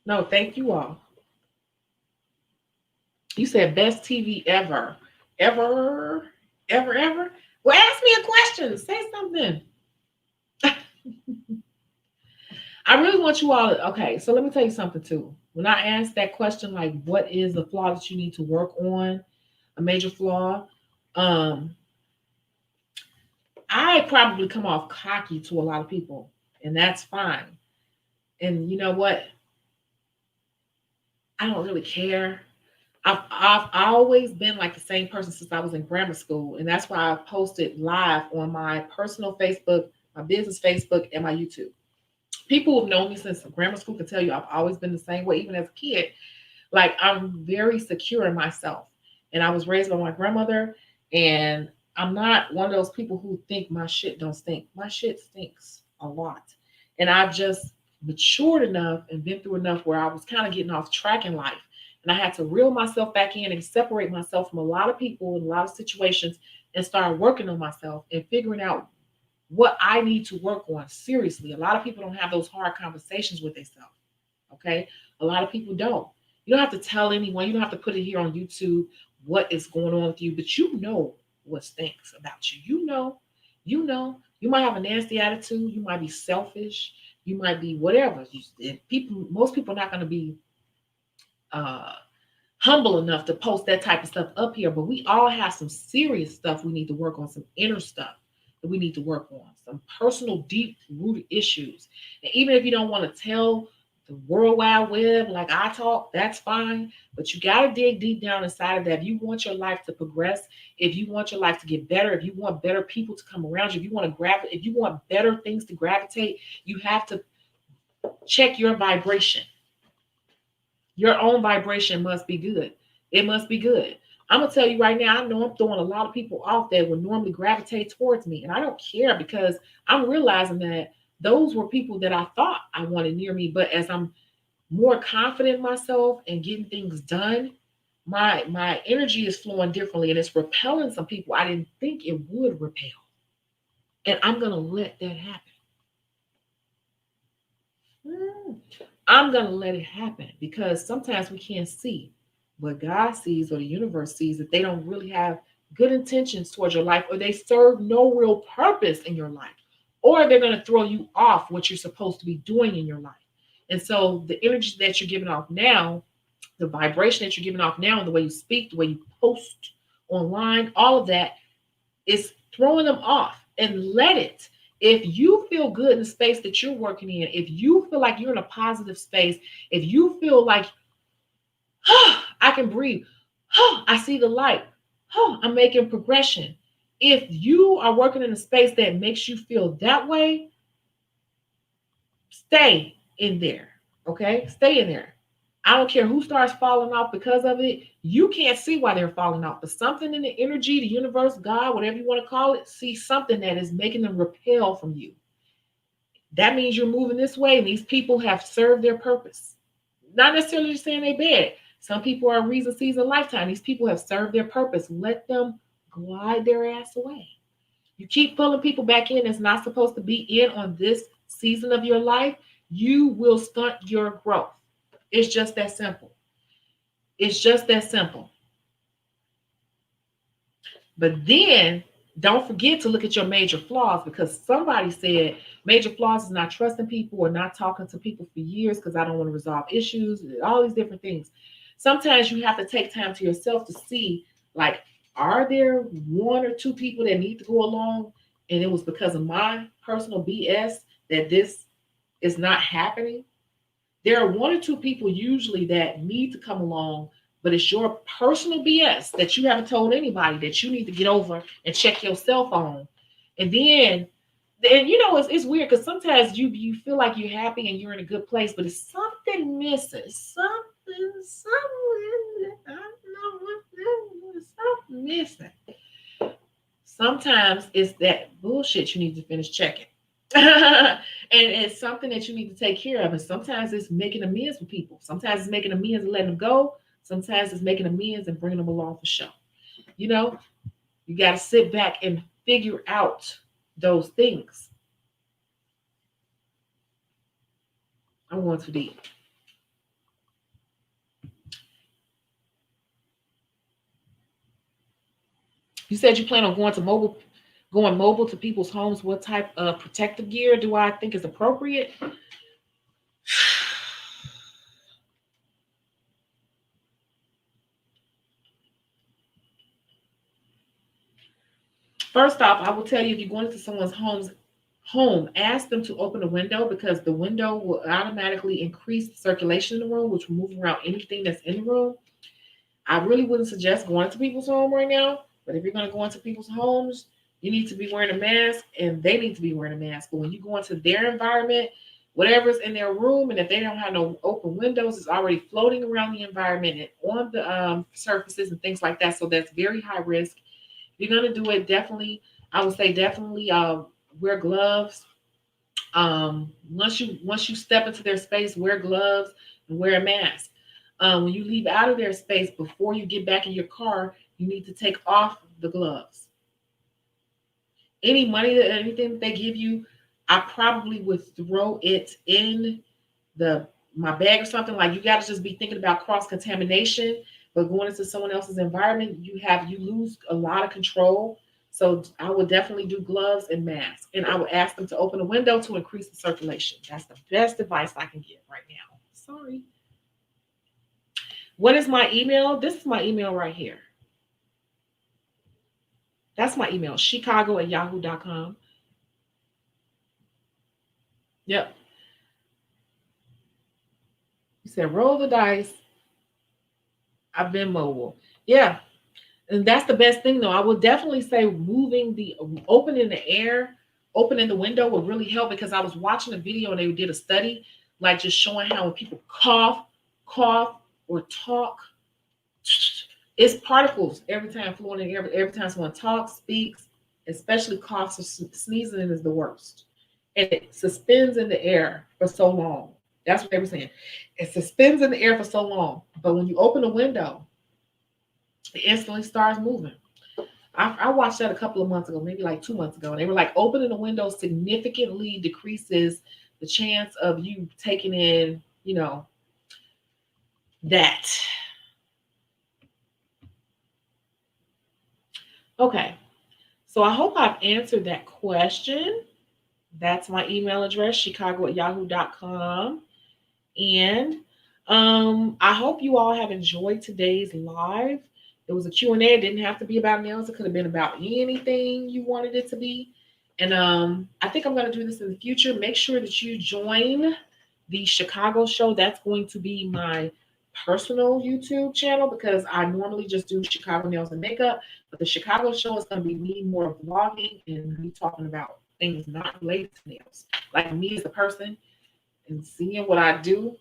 No, thank you all. You said best TV ever. Ever, ever. Well, ask me a question. Say something. I really want you all to, okay, so let me tell you something too. When I ask that question, like what is the flaw that you need to work on, a major flaw, um, I probably come off cocky to a lot of people, and that's fine. And you know what? I don't really care. I've always been like the same person since I was in grammar school, and that's why I posted live on my personal Facebook, my business Facebook, and my YouTube. People who've known me since grammar school can tell you I've always been the same way, even as a kid. Like I'm very secure in myself, and I was raised by my grandmother, and I'm not one of those people who think my shit don't stink. My shit stinks a lot, and I've just matured enough and been through enough where I was kind of getting off track in life, and I had to reel myself back in and separate myself from a lot of people in a lot of situations and start working on myself and figuring out what I need to work on. Seriously, a lot of people don't have those hard conversations with themselves. Okay, a lot of people don't. You don't have to tell anyone. You don't have to put it here on YouTube what is going on with you, but you know what stinks about you. You know. You might have a nasty attitude. You might be selfish. You might be whatever. Most people are not going to be uh, humble enough to post that type of stuff up here, but we all have some serious stuff we need to work on, some inner stuff that we need to work on, some personal, deep rooted issues. And even if you don't want to tell the World Wide Web like I talk, that's fine. But you got to dig deep down inside of that. If you want your life to progress, if you want your life to get better, if you want better people to come around you, if you want better things to gravitate, you have to check your vibration. Your own vibration must be good. It must be good. I'm gonna tell you right now, I know I'm throwing a lot of people off that would normally gravitate towards me. And I don't care because I'm realizing that those were people that I thought I wanted near me. But as I'm more confident in myself and getting things done, my energy is flowing differently and it's repelling some people I didn't think it would repel. And I'm gonna let that happen. Mm. I'm going to let it happen because sometimes we can't see what God sees or the universe sees that they don't really have good intentions towards your life or they serve no real purpose in your life or they're going to throw you off what you're supposed to be doing in your life. And so the energy that you're giving off now, the vibration that you're giving off now, and the way you speak, the way you post online, all of that is throwing them off and let it. If you feel good in the space that you're working in, if you feel like you're in a positive space, if you feel like, oh, I can breathe, oh, I see the light, oh, I'm making progression. If you are working in a space that makes you feel that way, stay in there. Okay? Stay in there. I don't care who starts falling off because of it. You can't see why they're falling off, but something in the energy, the universe, God, whatever you want to call it, see something that is making them repel from you. That means you're moving this way, and these people have served their purpose. Not necessarily saying they bad. Some people are a reason, season, lifetime. These people have served their purpose. Let them glide their ass away. You keep pulling people back in that's not supposed to be in on this season of your life, you will stunt your growth. It's just that simple. It's just that simple. But then don't forget to look at your major flaws because somebody said major flaws is not trusting people or not talking to people for years because I don't want to resolve issues, all these different things. Sometimes you have to take time to yourself to see, like, are there one or two people that need to go along? And it was because of my personal BS that this is not happening. There are one or two people usually that need to come along, but it's your personal BS that you haven't told anybody that you need to get over and check yourself on. And then you know it's weird because sometimes you feel like you're happy and you're in a good place, but it's something missing. Something, I don't know what something missing. Sometimes it's that bullshit you need to finish checking. And it's something that you need to take care of. And sometimes it's making amends with people. Sometimes it's making amends and letting them go. Sometimes it's making amends and bringing them along for show. You know, you got to sit back and figure out those things. I'm going too deep. You said you plan on going mobile to people's homes. What type of protective gear do I think is appropriate? First off, I will tell you if you're going into someone's home, ask them to open the window because the window will automatically increase the circulation in the room, which will move around anything that's in the room. I really wouldn't suggest going to people's home right now, but if you're going to go into people's homes, you need to be wearing a mask and they need to be wearing a mask. But when you go into their environment, whatever's in their room, and if they don't have no open windows, it's already floating around the environment and on the surfaces and things like that. So that's very high risk. If you're going to do it, definitely, I would say definitely wear gloves. Once you step into their space, wear gloves and wear a mask. When you leave out of their space, before you get back in your car, you need to take off the gloves. Any money that anything that they give you, I probably would throw it in the my bag or something. Like you got to just be thinking about cross contamination. But going into someone else's environment, you lose a lot of control. So I would definitely do gloves and masks, and I would ask them to open a window to increase the circulation. That's the best advice I can give right now. Sorry. What is my email? This is my email right here. That's my email, Shecago@yahoo.com. Yep. You said roll the dice. I've been mobile. Yeah. And that's the best thing though. I would definitely say moving the opening the air, opening the window would really help because I was watching a video and they did a study, like just showing how when people cough or talk, It's particles every time flowing in every time someone talks, speaks, especially coughs or sneezing is the worst. And it suspends in the air for so long. That's what they were saying. It suspends in the air for so long. But when you open the window, it instantly starts moving. I watched that a couple of months ago, maybe like 2 months ago. And they were like, opening the window significantly decreases the chance of you taking in, that. Okay. So I hope I've answered that question. That's my email address, Shecago@yahoo.com. And I hope you all have enjoyed today's live. It was a Q&A. It didn't have to be about nails. It could have been about anything you wanted it to be. And I think I'm going to do this in the future. Make sure that you join the Shecago show. That's going to be my personal YouTube channel because I normally just do Shecago nails and makeup. But the Shecago show is going to be me more vlogging and me talking about things not related to nails. Like me as a person and seeing what I do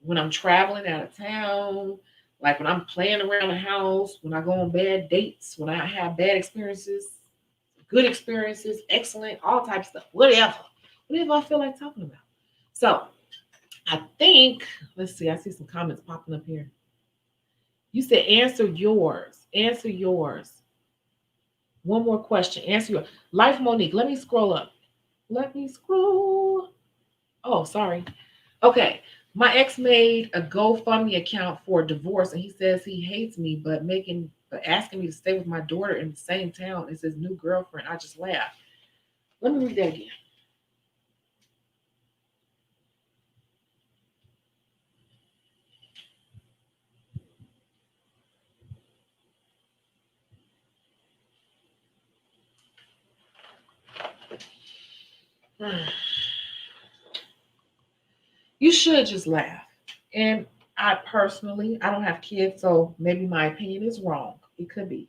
when I'm traveling out of town, like when I'm playing around the house, when I go on bad dates, when I have bad experiences, good experiences, excellent, all types of stuff, whatever I feel like talking about. So I think, let's see, I see some comments popping up here. You said answer yours. Answer yours. One more question. Answer yours. Life Monique, let me scroll up. Let me scroll. Oh, sorry. Okay. My ex made a GoFundMe account for divorce, and he says he hates me, but asking me to stay with my daughter in the same town as his new girlfriend. I just laughed. Let me read that again. You should just laugh. And I don't have kids, so maybe my opinion is wrong. It could be.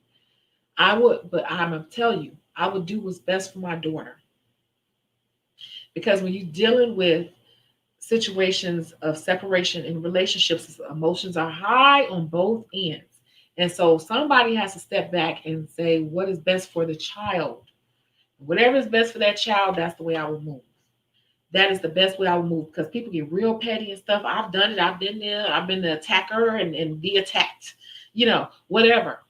But I'm gonna tell you, I would do what's best for my daughter. Because when you're dealing with situations of separation in relationships, emotions are high on both ends. And so somebody has to step back and say, what is best for the child? Whatever is best for that child, that's the way I would move. That is the best way I would move because people get real petty and stuff. I've done it. I've been there. I've been the attacker and be attacked, whatever.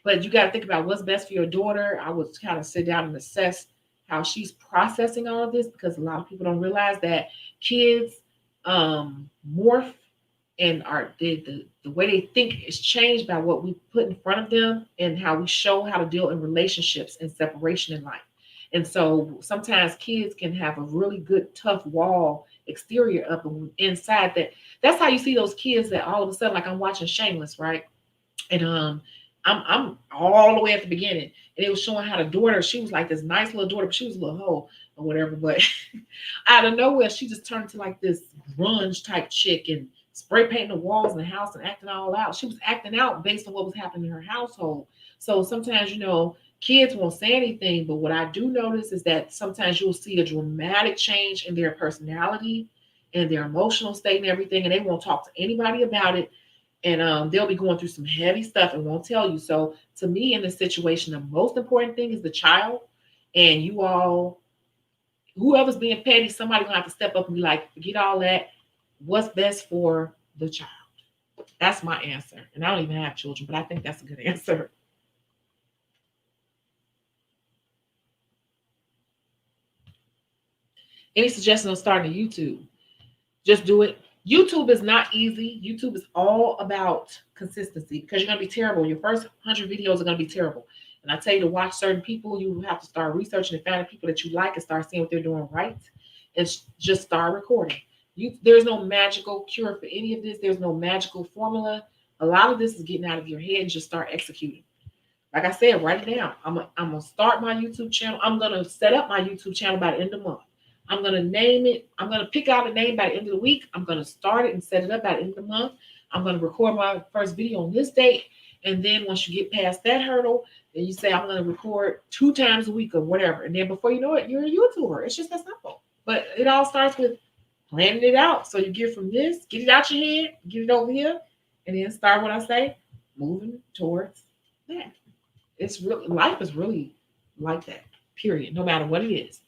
But you got to think about what's best for your daughter. I would kind of sit down and assess how she's processing all of this because a lot of people don't realize that kids morph and the way they think is changed by what we put in front of them and how we show how to deal in relationships and separation in life. And so sometimes kids can have a really good, tough wall exterior of them inside that's how you see those kids that all of a sudden, like I'm watching Shameless, right? And I'm all the way at the beginning. And it was showing how the daughter, she was like this nice little daughter, but she was a little hoe or whatever. But out of nowhere, she just turned to like this grunge type chick and spray painting the walls in the house and acting all out. She was acting out based on what was happening in her household. So sometimes, kids won't say anything, but what I do notice is that sometimes you'll see a dramatic change in their personality and their emotional state and everything, and they won't talk to anybody about it. And they'll be going through some heavy stuff and won't tell you. So to me, in this situation, the most important thing is the child. And you all, whoever's being petty, somebody gonna have to step up and be like, forget all that. What's best for the child? That's my answer. And I don't even have children, but I think that's a good answer. Any suggestions on starting a YouTube? Just do it. YouTube is not easy. YouTube is all about consistency because you're going to be terrible. Your first 100 videos are going to be terrible. And I tell you to watch certain people, you have to start researching and find people that you like and start seeing what they're doing right. And just start recording. There's no magical cure for any of this. There's no magical formula. A lot of this is getting out of your head and just start executing. Like I said, write it down. I'm going to start my YouTube channel. I'm going to set up my YouTube channel by the end of the month. I'm going to name it. I'm going to pick out a name by the end of the week. I'm going to start it and set it up by the end of the month. I'm going to record my first video on this date. And then once you get past that hurdle, then you say, I'm going to record 2 times a week or whatever. And then before you know it, you're a YouTuber. It's just that simple. But it all starts with planning it out. So you get from this, get it out your head, get it over here, and then start what I say, moving towards that. It's really, life is really like that, period, no matter what it is.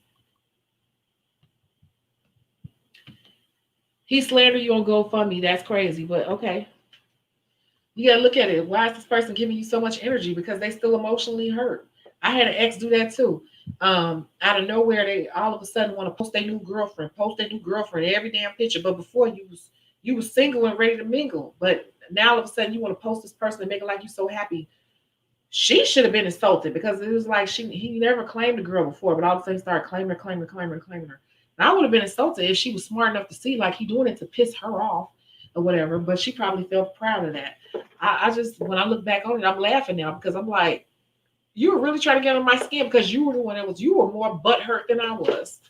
He slandered you on GoFundMe. That's crazy, but okay. You gotta look at it. Why is this person giving you so much energy? Because they still emotionally hurt. I had an ex do that too. Out of nowhere, they all of a sudden want to post their new girlfriend every damn picture. But before you was single and ready to mingle. But now all of a sudden you want to post this person and make it like you so happy. She should have been insulted because it was like he never claimed the girl before, but all of a sudden started claiming her. And I would have been insulted if she was smart enough to see like he doing it to piss her off or whatever. But she probably felt proud of that. I just, when I look back on it, I'm laughing now because I'm like, you were really trying to get on my skin because you were the one you were more butthurt than I was.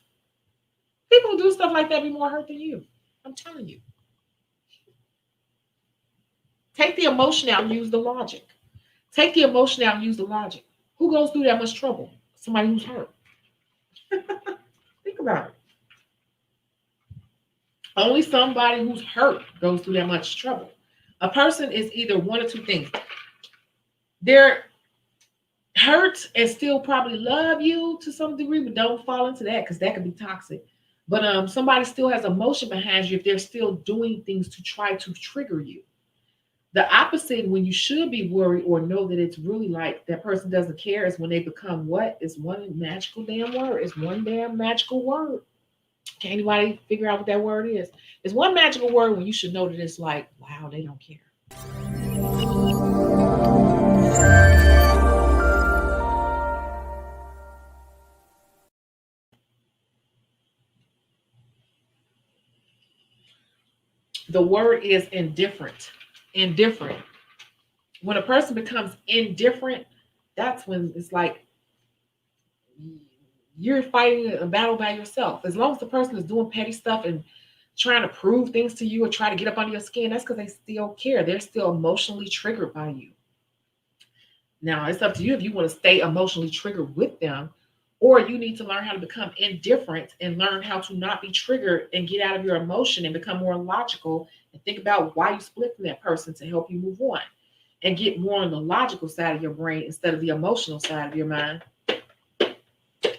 People who do stuff like that be more hurt than you. I'm telling you. Take the emotion out and use the logic. Take the emotion out and use the logic. Who goes through that much trouble? Somebody who's hurt. Think about it. Only somebody who's hurt goes through that much trouble. A person is either one or two things. They're hurt and still probably love you to some degree, but don't fall into that because that could be toxic. But somebody still has emotion behind you if they're still doing things to try to trigger you. The opposite, when you should be worried or know that it's really like that person doesn't care, is when they become what? Is one magical damn word. It's one damn magical word. Can anybody figure out what that word is? It's one magical word when you should know that it's like, wow, they don't care. The word is indifferent. Indifferent. When a person becomes indifferent, that's when it's like you're fighting a battle by yourself. As long as the person is doing petty stuff and trying to prove things to you or try to get up under your skin, that's because they still care. They're still emotionally triggered by you. Now, it's up to you if you want to stay emotionally triggered with them, or you need to learn how to become indifferent and learn how to not be triggered and get out of your emotion and become more logical and think about why you split from that person to help you move on and get more on the logical side of your brain instead of the emotional side of your mind.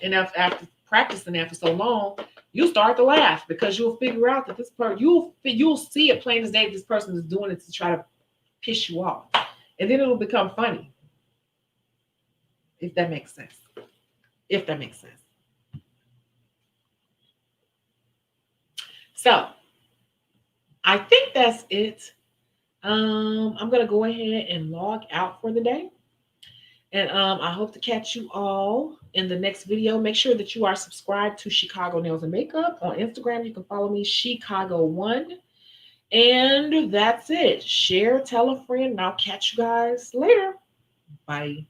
And after practicing that for so long, you start to laugh because you'll figure out that this person, you'll see it plain as day this person is doing it to try to piss you off. And then it'll become funny. If that makes sense. If that makes sense. So I think that's it. I'm gonna go ahead and log out for the day. And I hope to catch you all in the next video. Make sure that you are subscribed to Shecago Nails and Makeup. On Instagram, you can follow me, Shecago1. And that's it. Share, tell a friend, and I'll catch you guys later. Bye.